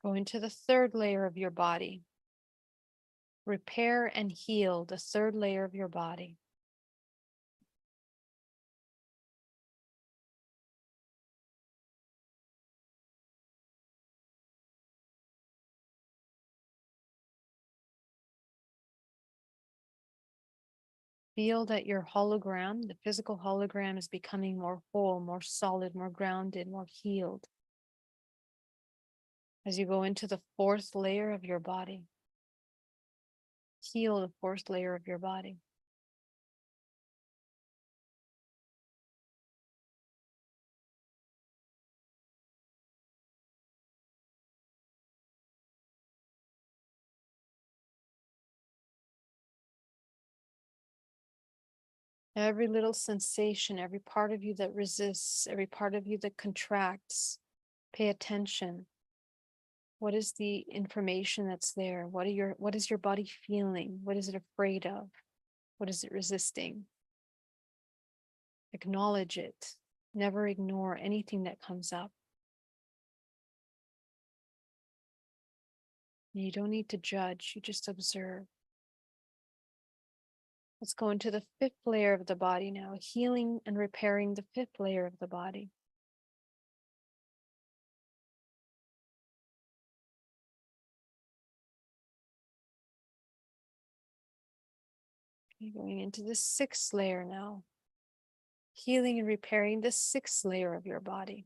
Go into the third layer of your body. Repair and heal the third layer of your body. Feel that your hologram, the physical hologram, is becoming more whole, more solid, more grounded, more healed. As you go into the fourth layer of your body, heal the fourth layer of your body. Every little sensation, every part of you that resists, every part of you that contracts, pay attention. What is the information that's there? What is your body feeling? What is it afraid of? What is it resisting? Acknowledge it. Never ignore anything that comes up. You don't need to judge, you just observe. Let's go into the fifth layer of the body now, healing and repairing the fifth layer of the body. Okay, going into the 6th layer now. Healing and repairing the 6th layer of your body.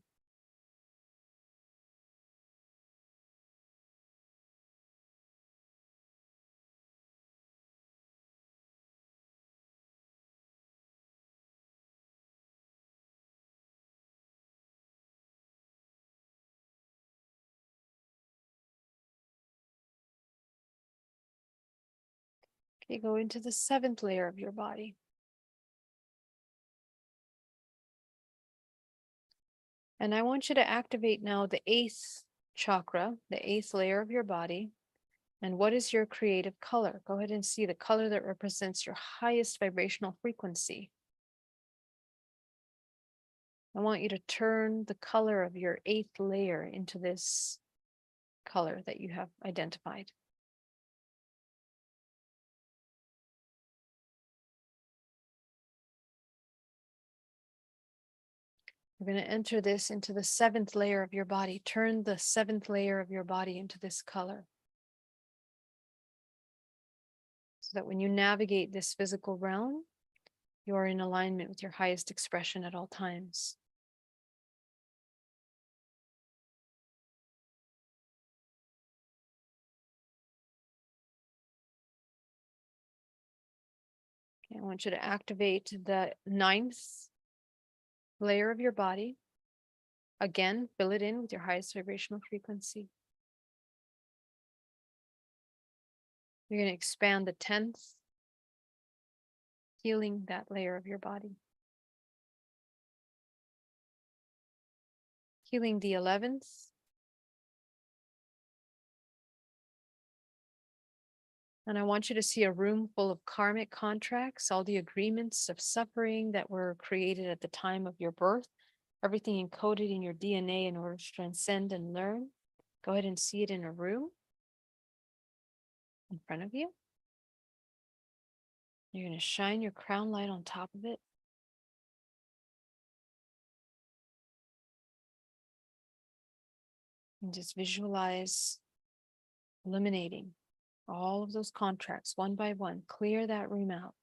Okay, go into the 7th layer of your body. And I want you to activate now the 8th chakra, the 8th layer of your body. And what is your creative color? Go ahead and see the color that represents your highest vibrational frequency. I want you to turn the color of your 8th layer into this color that you have identified. We're going to enter this into the 7th layer of your body. Turn the 7th layer of your body into this color. So that when you navigate this physical realm, you are in alignment with your highest expression at all times. Okay, I want you to activate the 9th layer of your body. Again, fill it in with your highest vibrational frequency. You're going to expand the 10th, healing that layer of your body. Healing the 11th. And I want you to see a room full of karmic contracts, all the agreements of suffering that were created at the time of your birth, everything encoded in your DNA in order to transcend and learn. Go ahead and see it in a room in front of you. You're going to shine your crown light on top of it. And just visualize eliminating all of those contracts one by one. Clear that room out.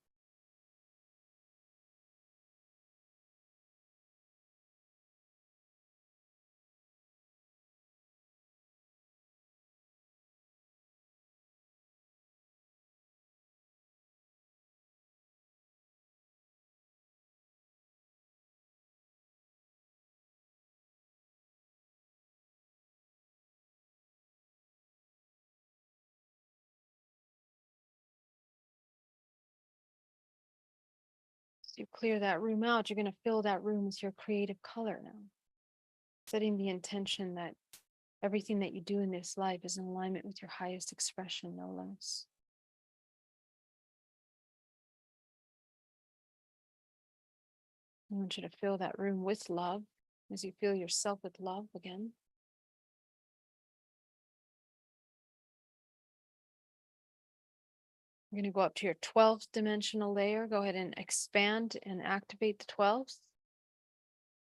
So you clear that room out, you're going to fill that room with your creative color now. Setting the intention that everything that you do in this life is in alignment with your highest expression, no less. I want you to fill that room with love as you fill yourself with love again. You're going to go up to your 12th dimensional layer. Go ahead and expand and activate the 12th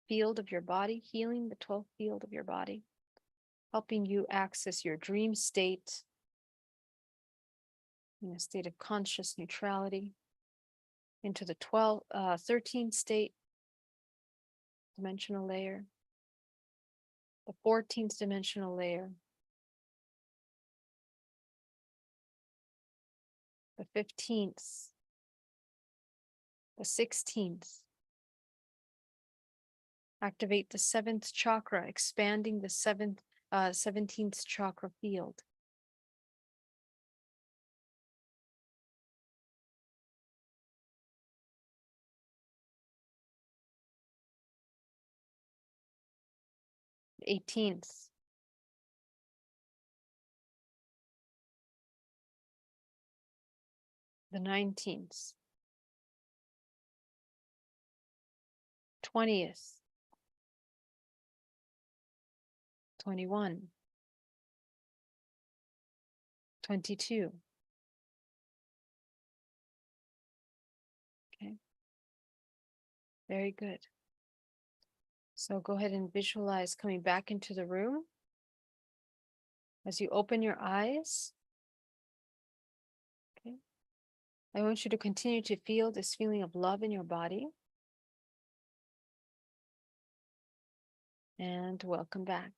field of your body, healing the 12th field of your body, helping you access your dream state in a state of conscious neutrality, into the 13th state dimensional layer, the 14th dimensional layer, the 15th, the 16th. Activate the 7th chakra, expanding the 17th chakra field. The 18th. The 19th. 20th. 21. 22. Okay. Very good. So go ahead and visualize coming back into the room. As you open your eyes, okay, I want you to continue to feel this feeling of love in your body. And welcome back.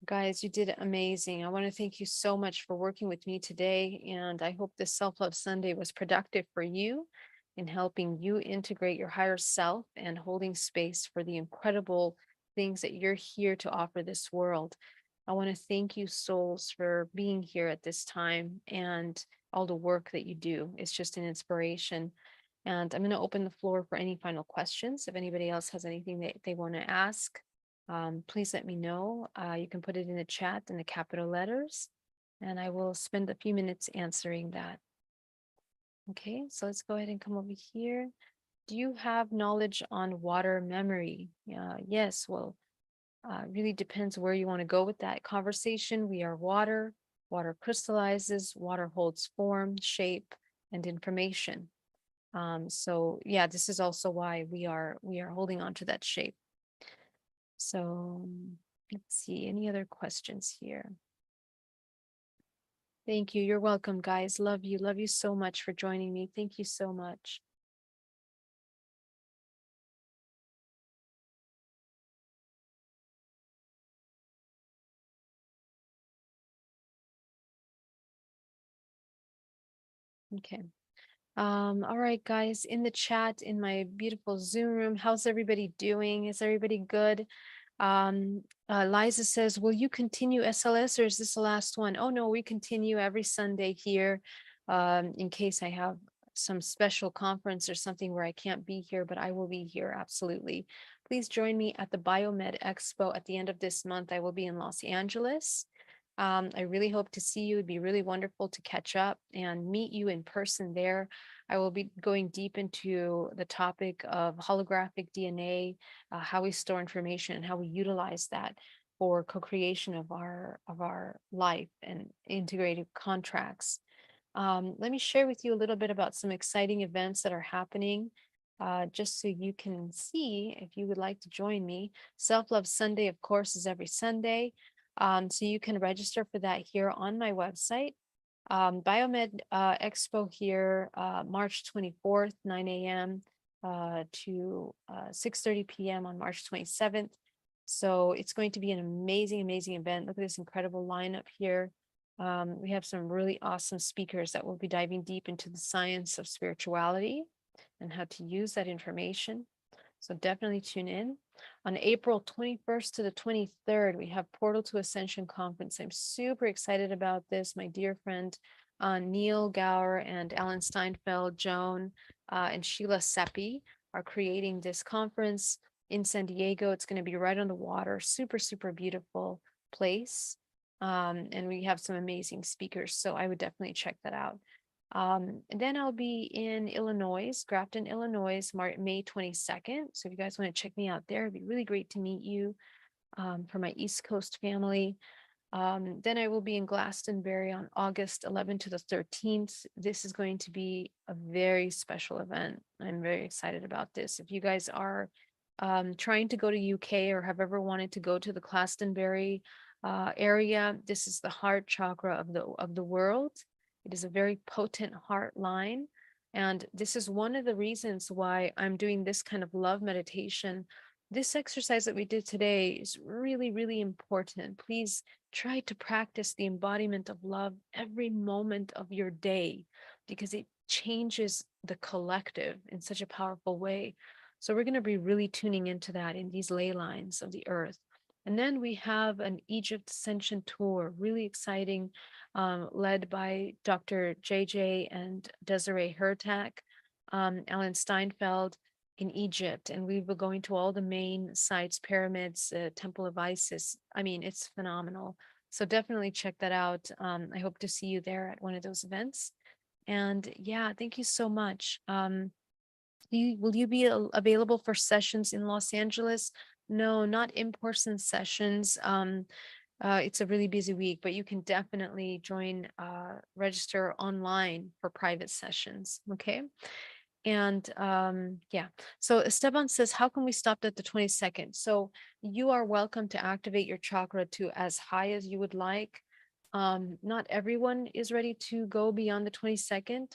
Guys, you did amazing. I want to thank you so much for working with me today. And I hope this Self-Love Sunday was productive for you in helping you integrate your higher self and holding space for the incredible things that you're here to offer this world. I want to thank you, souls, for being here at this time and all the work that you do. It's just an inspiration. And I'm going to open the floor for any final questions. If anybody else has anything that they want to ask, please let me know. You can put it in the chat in the capital letters, and I will spend a few minutes answering that. Okay, so let's go ahead and come over here. Do you have knowledge on water memory? Yes, well, really depends where you want to go with that conversation. We are water. Water crystallizes. Water holds form, shape, and information. So yeah, this is also why we are holding on to that shape. So let's see, any other questions here? Thank you. You're welcome, guys. Love you. Love you so much for joining me. Thank you so much. Okay. All right, guys, in the chat, in my beautiful Zoom room, how's everybody doing? Is everybody good? Liza says, will you continue SLS or is this the last one? Oh no, we continue every Sunday here, in case I have some special conference or something where I can't be here, but I will be here, absolutely. Please join me at the Biomed Expo at the end of this month. I will be in Los Angeles. I really hope to see you. It'd be really wonderful to catch up and meet you in person there. I will be going deep into the topic of holographic DNA, how we store information and how we utilize that for co-creation of our life and integrated contracts. Let me share with you a little bit about some exciting events that are happening, just so you can see if you would like to join me. Self-Love Sunday, of course, is every Sunday. So you can register for that here on my website. Biomed Expo here, March 24th, 9 a.m. To 6:30 p.m. on March 27th. So it's going to be an amazing, amazing event. Look at this incredible lineup here. We have some really awesome speakers that will be diving deep into the science of spirituality and how to use that information. So definitely tune in. On April 21st to the 23rd, we have Portal to Ascension Conference. I'm super excited about this. My dear friend Neil Gower and Alan Steinfeld, Joan, and Sheila Seppi are creating this conference in San Diego. It's going to be right on the water. Super, super beautiful place. And we have some amazing speakers. So I would definitely check that out. And then I'll be in Illinois, Grafton, Illinois, May 22nd. So if you guys want to check me out there, it'd be really great to meet you, for my East Coast family. Then I will be in Glastonbury on August 11th to the 13th. This is going to be a very special event. I'm very excited about this. If you guys are trying to go to UK or have ever wanted to go to the Glastonbury area, this is the heart chakra of the world. It is a very potent heart line. And this is one of the reasons why I'm doing this kind of love meditation. This exercise that we did today is really, really important. Please try to practice the embodiment of love every moment of your day, because it changes the collective in such a powerful way. So we're going to be really tuning into that in these ley lines of the earth. And then we have an Egypt Ascension tour, really exciting, led by Dr. JJ and Desiree Hertak, Alan Steinfeld in Egypt. And we were going to all the main sites, pyramids, Temple of Isis. I mean, it's phenomenal. So definitely check that out. I hope to see you there at one of those events. And yeah, thank you so much. Will you be available for sessions in Los Angeles? No, not in-person sessions. It's a really busy week, but you can definitely register online for private sessions. Okay. And yeah, so Esteban says, how can we stop at the 22nd? So you are welcome to activate your chakra to as high as you would like. Not everyone is ready to go beyond the 22nd.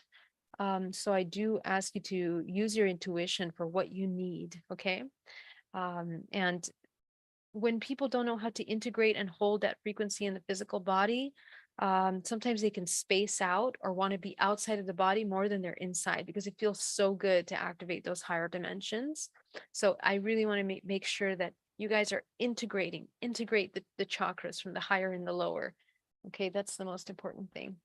So I do ask you to use your intuition for what you need, okay? And when people don't know how to integrate and hold that frequency in the physical body, sometimes they can space out or want to be outside of the body more than they're inside because it feels so good to activate those higher dimensions. So I really want to make sure that you guys are integrate the chakras from the higher and the lower. Okay, that's the most important thing.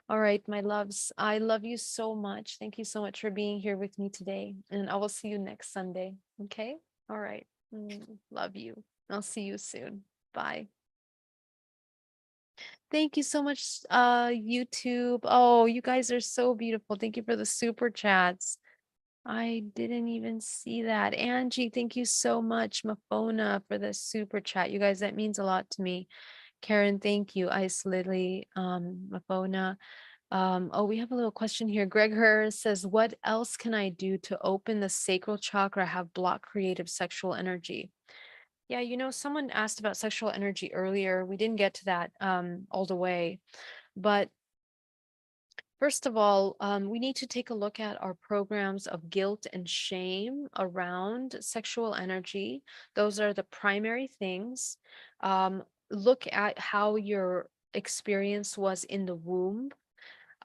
All right, my loves, I love you so much. Thank you so much for being here with me today. And I will see you next Sunday. Okay. All right. Love you. I'll see you soon. Bye. Thank you so much, YouTube. Oh, you guys are so beautiful. Thank you for the super chats. I didn't even see that. Angie, thank you so much. Mafona for the super chat. You guys, that means a lot to me. Karen, thank you. Ice Lily, Mafona. Oh, we have a little question here. Greg Herr says, what else can I do to open the sacral chakra, have blocked creative sexual energy? Yeah, someone asked about sexual energy earlier. We didn't get to that all the way. But first of all, we need to take a look at our programs of guilt and shame around sexual energy. Those are the primary things. Look at how your experience was in the womb.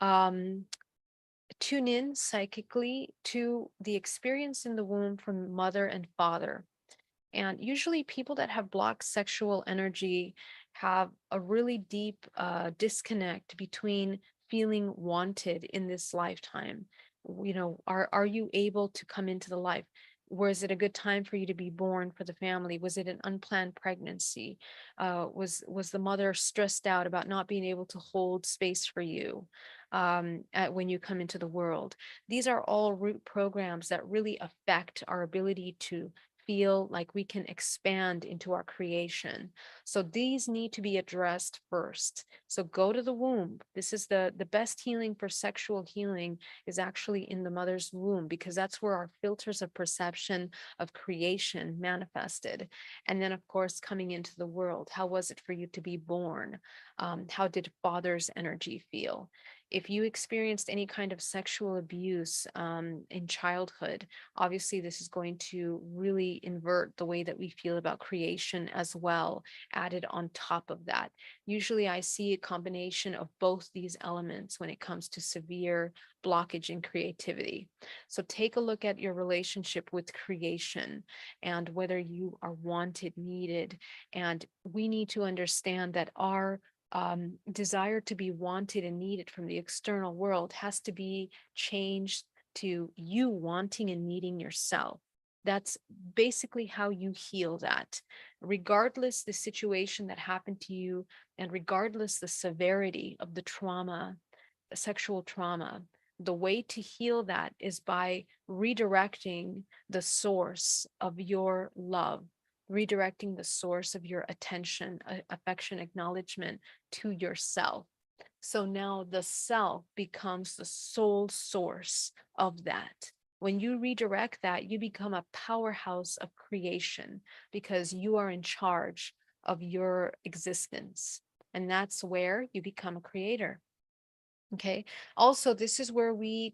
Tune in psychically to the experience in the womb from mother and father. And usually people that have blocked sexual energy have a really deep disconnect between feeling wanted in this lifetime. Are you able to come into the life? Was it a good time for you to be born for the family? Was it an unplanned pregnancy? Was the mother stressed out about not being able to hold space for you when you come into the world? These are all root programs that really affect our ability to feel like we can expand into our creation. So these need to be addressed first. So go to the womb. This is the best healing for sexual healing is actually in the mother's womb, because that's where our filters of perception of creation manifested. And then of course, coming into the world, how was it for you to be born? How did father's energy feel? If you experienced any kind of sexual abuse in childhood, obviously this is going to really invert the way that we feel about creation as well, added on top of that. Usually I see a combination of both these elements when it comes to severe blockage in creativity. So take a look at your relationship with creation and whether you are wanted, needed. And we need to understand that our desire to be wanted and needed from the external world has to be changed to you wanting and needing yourself. That's basically how you heal that. Regardless the situation that happened to you, and regardless the severity of the trauma, the sexual trauma, the way to heal that is by redirecting the source of your love, redirecting the source of your attention, affection, acknowledgement to yourself. So now the self becomes the sole source of that. When you redirect that, you become a powerhouse of creation because you are in charge of your existence. And that's where you become a creator. Okay. Also, this is where we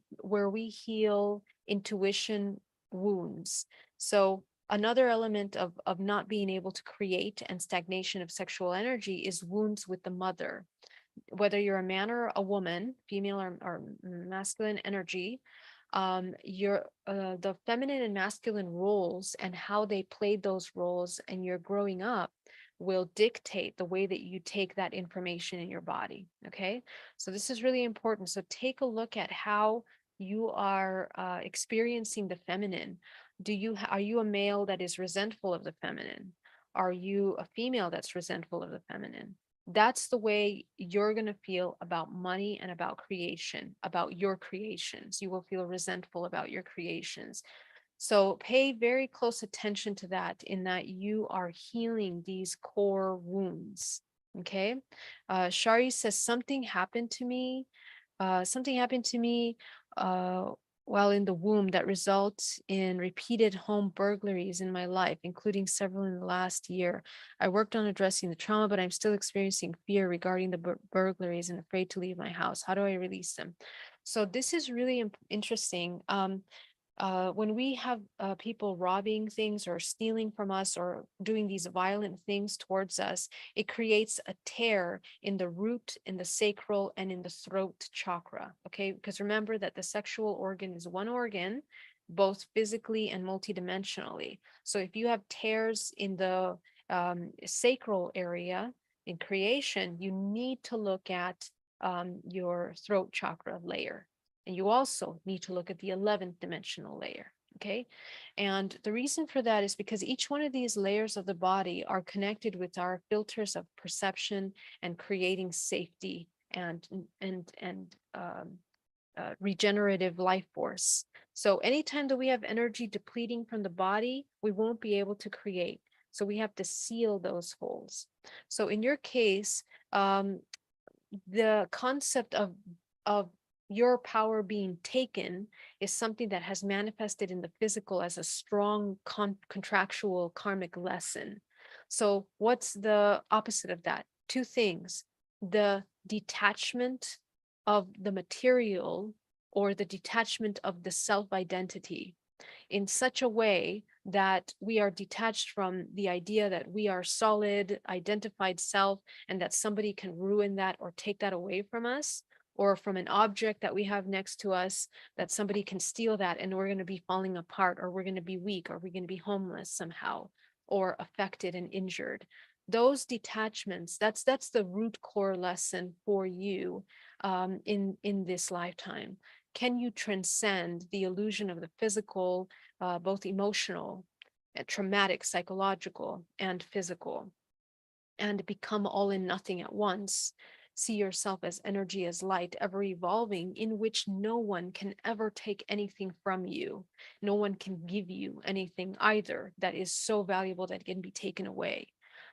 heal intuition wounds. So another element of not being able to create and stagnation of sexual energy is wounds with the mother. Whether you're a man or a woman, female or masculine energy, your the feminine and masculine roles and how they played those roles and you're growing up will dictate the way that you take that information in your body. Okay, so this is really important. So take a look at how you are experiencing the feminine. Are you a male that is resentful of the feminine? Are you a female that's resentful of the feminine? That's the way you're going to feel about money and about creation, about your creations. You will feel resentful about your creations. So pay very close attention to that, in that you are healing these core wounds. Okay. Shari says, something happened to me. Something happened to me while in the womb that results in repeated home burglaries in my life, including several in the last year. I worked on addressing the trauma, but I'm still experiencing fear regarding the burglaries and afraid to leave my house. How do I release them? So this is really interesting. When we have people robbing things or stealing from us or doing these violent things towards us, it creates a tear in the root, in the sacral, and in the throat chakra. Okay, because remember that the sexual organ is one organ, both physically and multidimensionally. So if you have tears in the sacral area in creation, you need to look at your throat chakra layer. And you also need to look at the 11th dimensional layer, okay? And the reason for that is because each one of these layers of the body are connected with our filters of perception and creating safety and regenerative life force. So anytime that we have energy depleting from the body, we won't be able to create. So we have to seal those holes. So in your case, the concept of your power being taken is something that has manifested in the physical as a strong contractual karmic lesson. So what's the opposite of that? Two things: the detachment of the material or the detachment of the self-identity in such a way that we are detached from the idea that we are solid, identified self, and that somebody can ruin that or take that away from us, or from an object that we have next to us, that somebody can steal that and we're going to be falling apart, or we're going to be weak, or we're going to be homeless somehow, or affected and injured. Those detachments, that's the root core lesson for you in this lifetime. Can you transcend the illusion of the physical, both emotional, traumatic, psychological, and physical, and become all in nothing at once? See yourself as energy, as light, ever evolving, in which no one can ever take anything from you. No one can give you anything either that is so valuable that it can be taken away,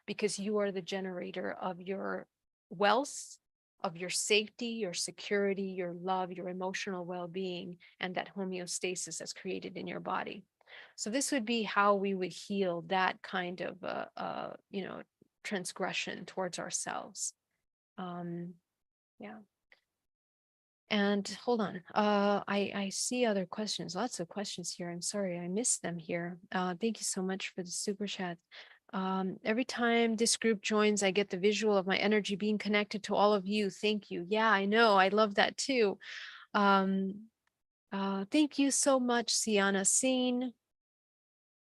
because you are the generator of your wealth, of your safety, your security, your love, your emotional well-being, and that homeostasis that's created in your body. So this would be how we would heal that kind of, transgression towards ourselves. Yeah. And hold on, I see other questions, lots of questions here. I'm sorry, I missed them here. Thank you so much for the super chat. Every time this group joins, I get the visual of my energy being connected to all of you. Thank you. Yeah, I know. I love that too. Thank you so much, Sienna Seen.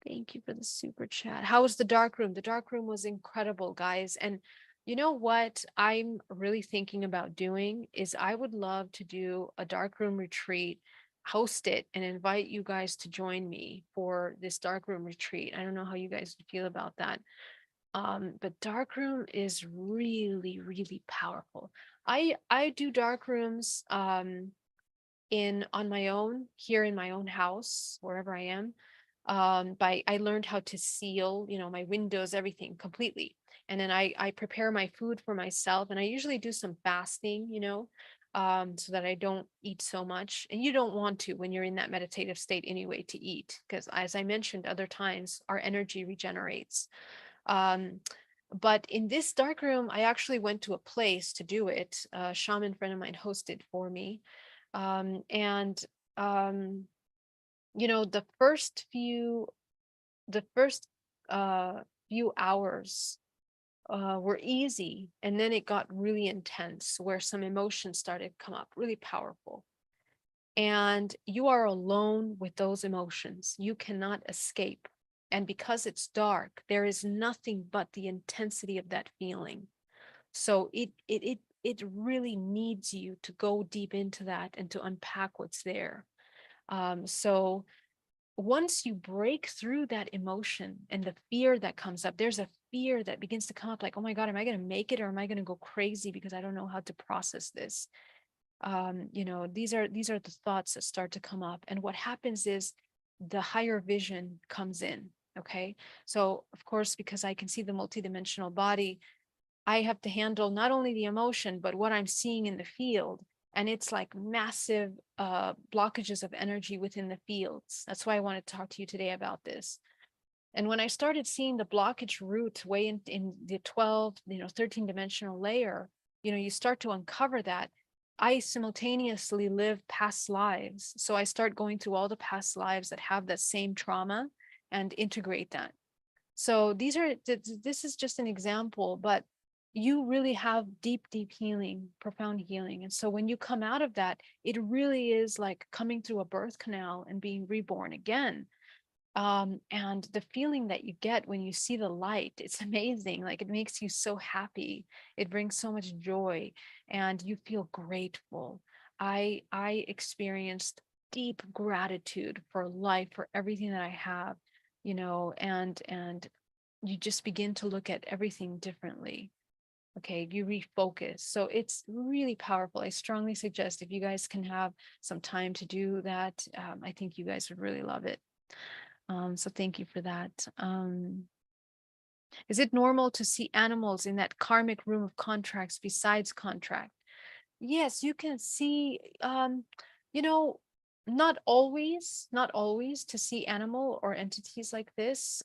Thank you for the super chat. How was the dark room? The dark room was incredible, guys. And you know what I'm really thinking about doing is I would love to do a dark room retreat, host it, and invite you guys to join me for this dark room retreat. I don't know how you guys feel about that. But dark room is really, really powerful. I do dark rooms on my own here in my own house, wherever I am. I learned how to seal, my windows, everything completely. And then I prepare my food for myself, and I usually do some fasting, so that I don't eat so much. And you don't want to when you're in that meditative state anyway to eat, because as I mentioned other times, our energy regenerates. But in this dark room, I actually went to a place to do it. A shaman friend of mine hosted for me. And the first few hours were easy, and then it got really intense, where some emotions started to come up, really powerful. And you are alone with those emotions. You cannot escape. And because it's dark, there is nothing but the intensity of that feeling. So it really needs you to go deep into that and to unpack what's there. So once you break through that emotion and the fear that comes up, there's a fear that begins to come up, like, oh my God, am I going to make it, or am I going to go crazy because I don't know how to process this? These are the thoughts that start to come up. And what happens is the higher vision comes in. Okay. So of course, because I can see the multidimensional body, I have to handle not only the emotion, but what I'm seeing in the field. And it's like massive blockages of energy within the fields. That's why I want to talk to you today about this. And when I started seeing the blockage root way in the 12, 13 dimensional layer, you start to uncover that. I simultaneously live past lives. So I start going through all the past lives that have that same trauma and integrate that. So this is just an example, but you really have deep, deep healing, profound healing. And so when you come out of that, it really is like coming through a birth canal and being reborn again. And the feeling that you get when you see the light, it's amazing. Like, it makes you so happy. It brings so much joy and you feel grateful. I experienced deep gratitude for life, for everything that I have, and you just begin to look at everything differently. Okay, you refocus. So it's really powerful. I strongly suggest if you guys can have some time to do that, I think you guys would really love it. So thank you for that. Is it normal to see animals in that karmic room of contracts besides contract? Yes, you can see, not always to see animal or entities like this.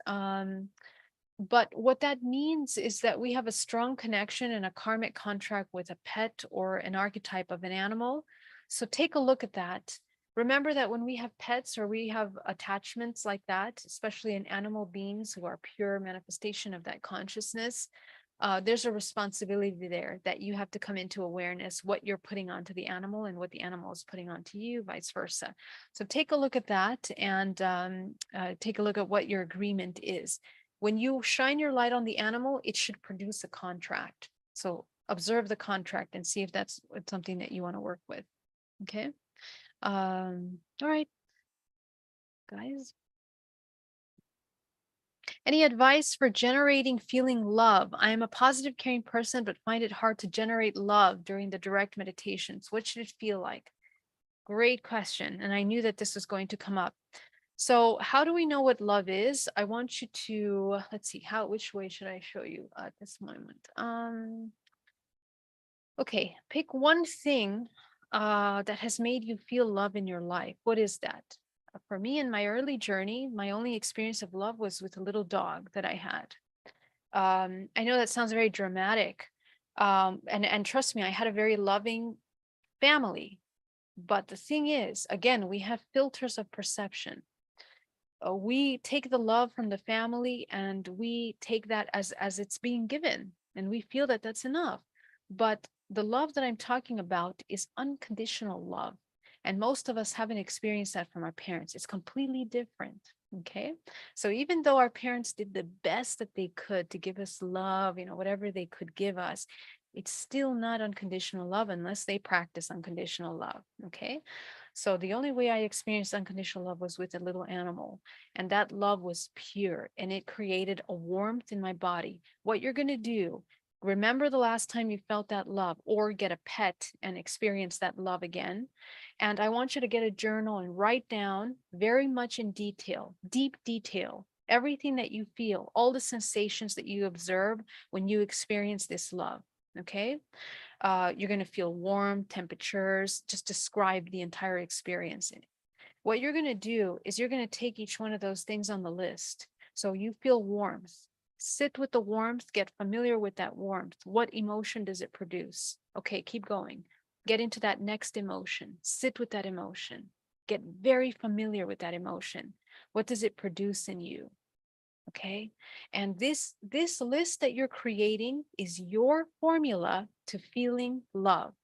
But what that means is that we have a strong connection and a karmic contract with a pet or an archetype of an animal. So take a look at that. Remember that when we have pets or we have attachments like that, especially in animal beings who are pure manifestation of that consciousness, there's a responsibility there that you have to come into awareness what you're putting onto the animal and what the animal is putting onto you, vice versa. So take a look at that and take a look at what your agreement is. When you shine your light on the animal, it should produce a contract. So observe the contract and see if that's something that you want to work with. Okay. All right, guys. Any advice for generating feeling love? I am a positive, caring person, but find it hard to generate love during the direct meditations. What should it feel like? Great question. And I knew that this was going to come up. So how do we know what love is? I want you to, let's see, which way should I show you at this moment? Okay, pick one thing that has made you feel love in your life. What is that? For me, in my early journey, my only experience of love was with a little dog that I had. I know that sounds very dramatic. And trust me, I had a very loving family. But the thing is, again, we have filters of perception. We take the love from the family and we take that as it's being given, and we feel that that's enough. But the love that I'm talking about is unconditional love. And most of us haven't experienced that from our parents. It's completely different. Okay. So even though our parents did the best that they could to give us love, whatever they could give us, it's still not unconditional love unless they practice unconditional love. Okay. So the only way I experienced unconditional love was with a little animal. And that love was pure and it created a warmth in my body. What you're going to do, remember the last time you felt that love, or get a pet and experience that love again. And I want you to get a journal and write down very much in detail, deep detail, everything that you feel, all the sensations that you observe when you experience this love. Okay. You're going to feel warm temperatures, just describe the entire experience. What you're going to do is you're going to take each one of those things on the list. So you feel warmth, sit with the warmth, get familiar with that warmth. What emotion does it produce? Okay, keep going. Get into that next emotion, sit with that emotion, get very familiar with that emotion. What does it produce in you? Okay. And this list that you're creating is your formula to feeling love.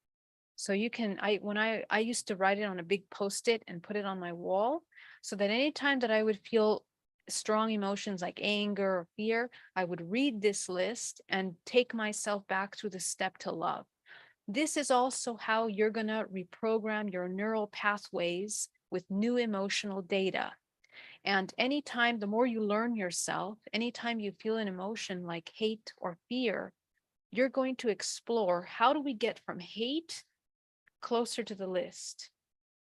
So you can, I used to write it on a big Post-it and put it on my wall so that anytime that I would feel strong emotions like anger or fear, I would read this list and take myself back through the step to love. This is also how you're going to reprogram your neural pathways with new emotional data. And anytime, the more you learn yourself, anytime you feel an emotion like hate or fear, you're going to explore, how do we get from hate closer to the list?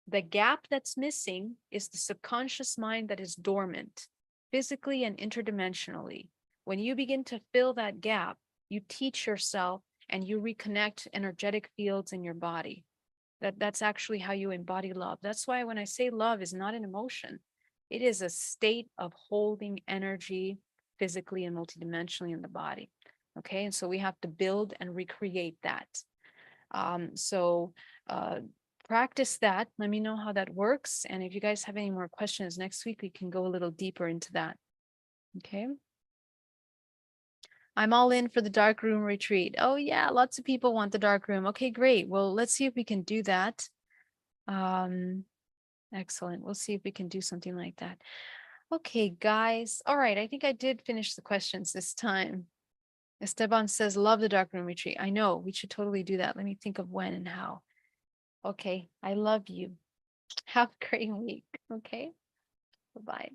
The gap that's missing is the subconscious mind that is dormant, physically and interdimensionally. When you begin to fill that gap, you teach yourself and you reconnect energetic fields in your body. That's actually how you embody love. That's why when I say love is not an emotion, it is a state of holding energy physically and multidimensionally in the body. Okay, and so we have to build and recreate that. So practice that. Let me know how that works. And if you guys have any more questions next week, we can go a little deeper into that. Okay. I'm all in for the dark room retreat. Oh yeah, lots of people want the dark room. Okay, great. Well, let's see if we can do that. Excellent. We'll see if we can do something like that. Okay, guys. All right. I think I did finish the questions this time. Esteban says, love the dark room retreat. I know we should totally do that. Let me think of when and how. Okay. I love you. Have a great week. Okay. Bye-bye.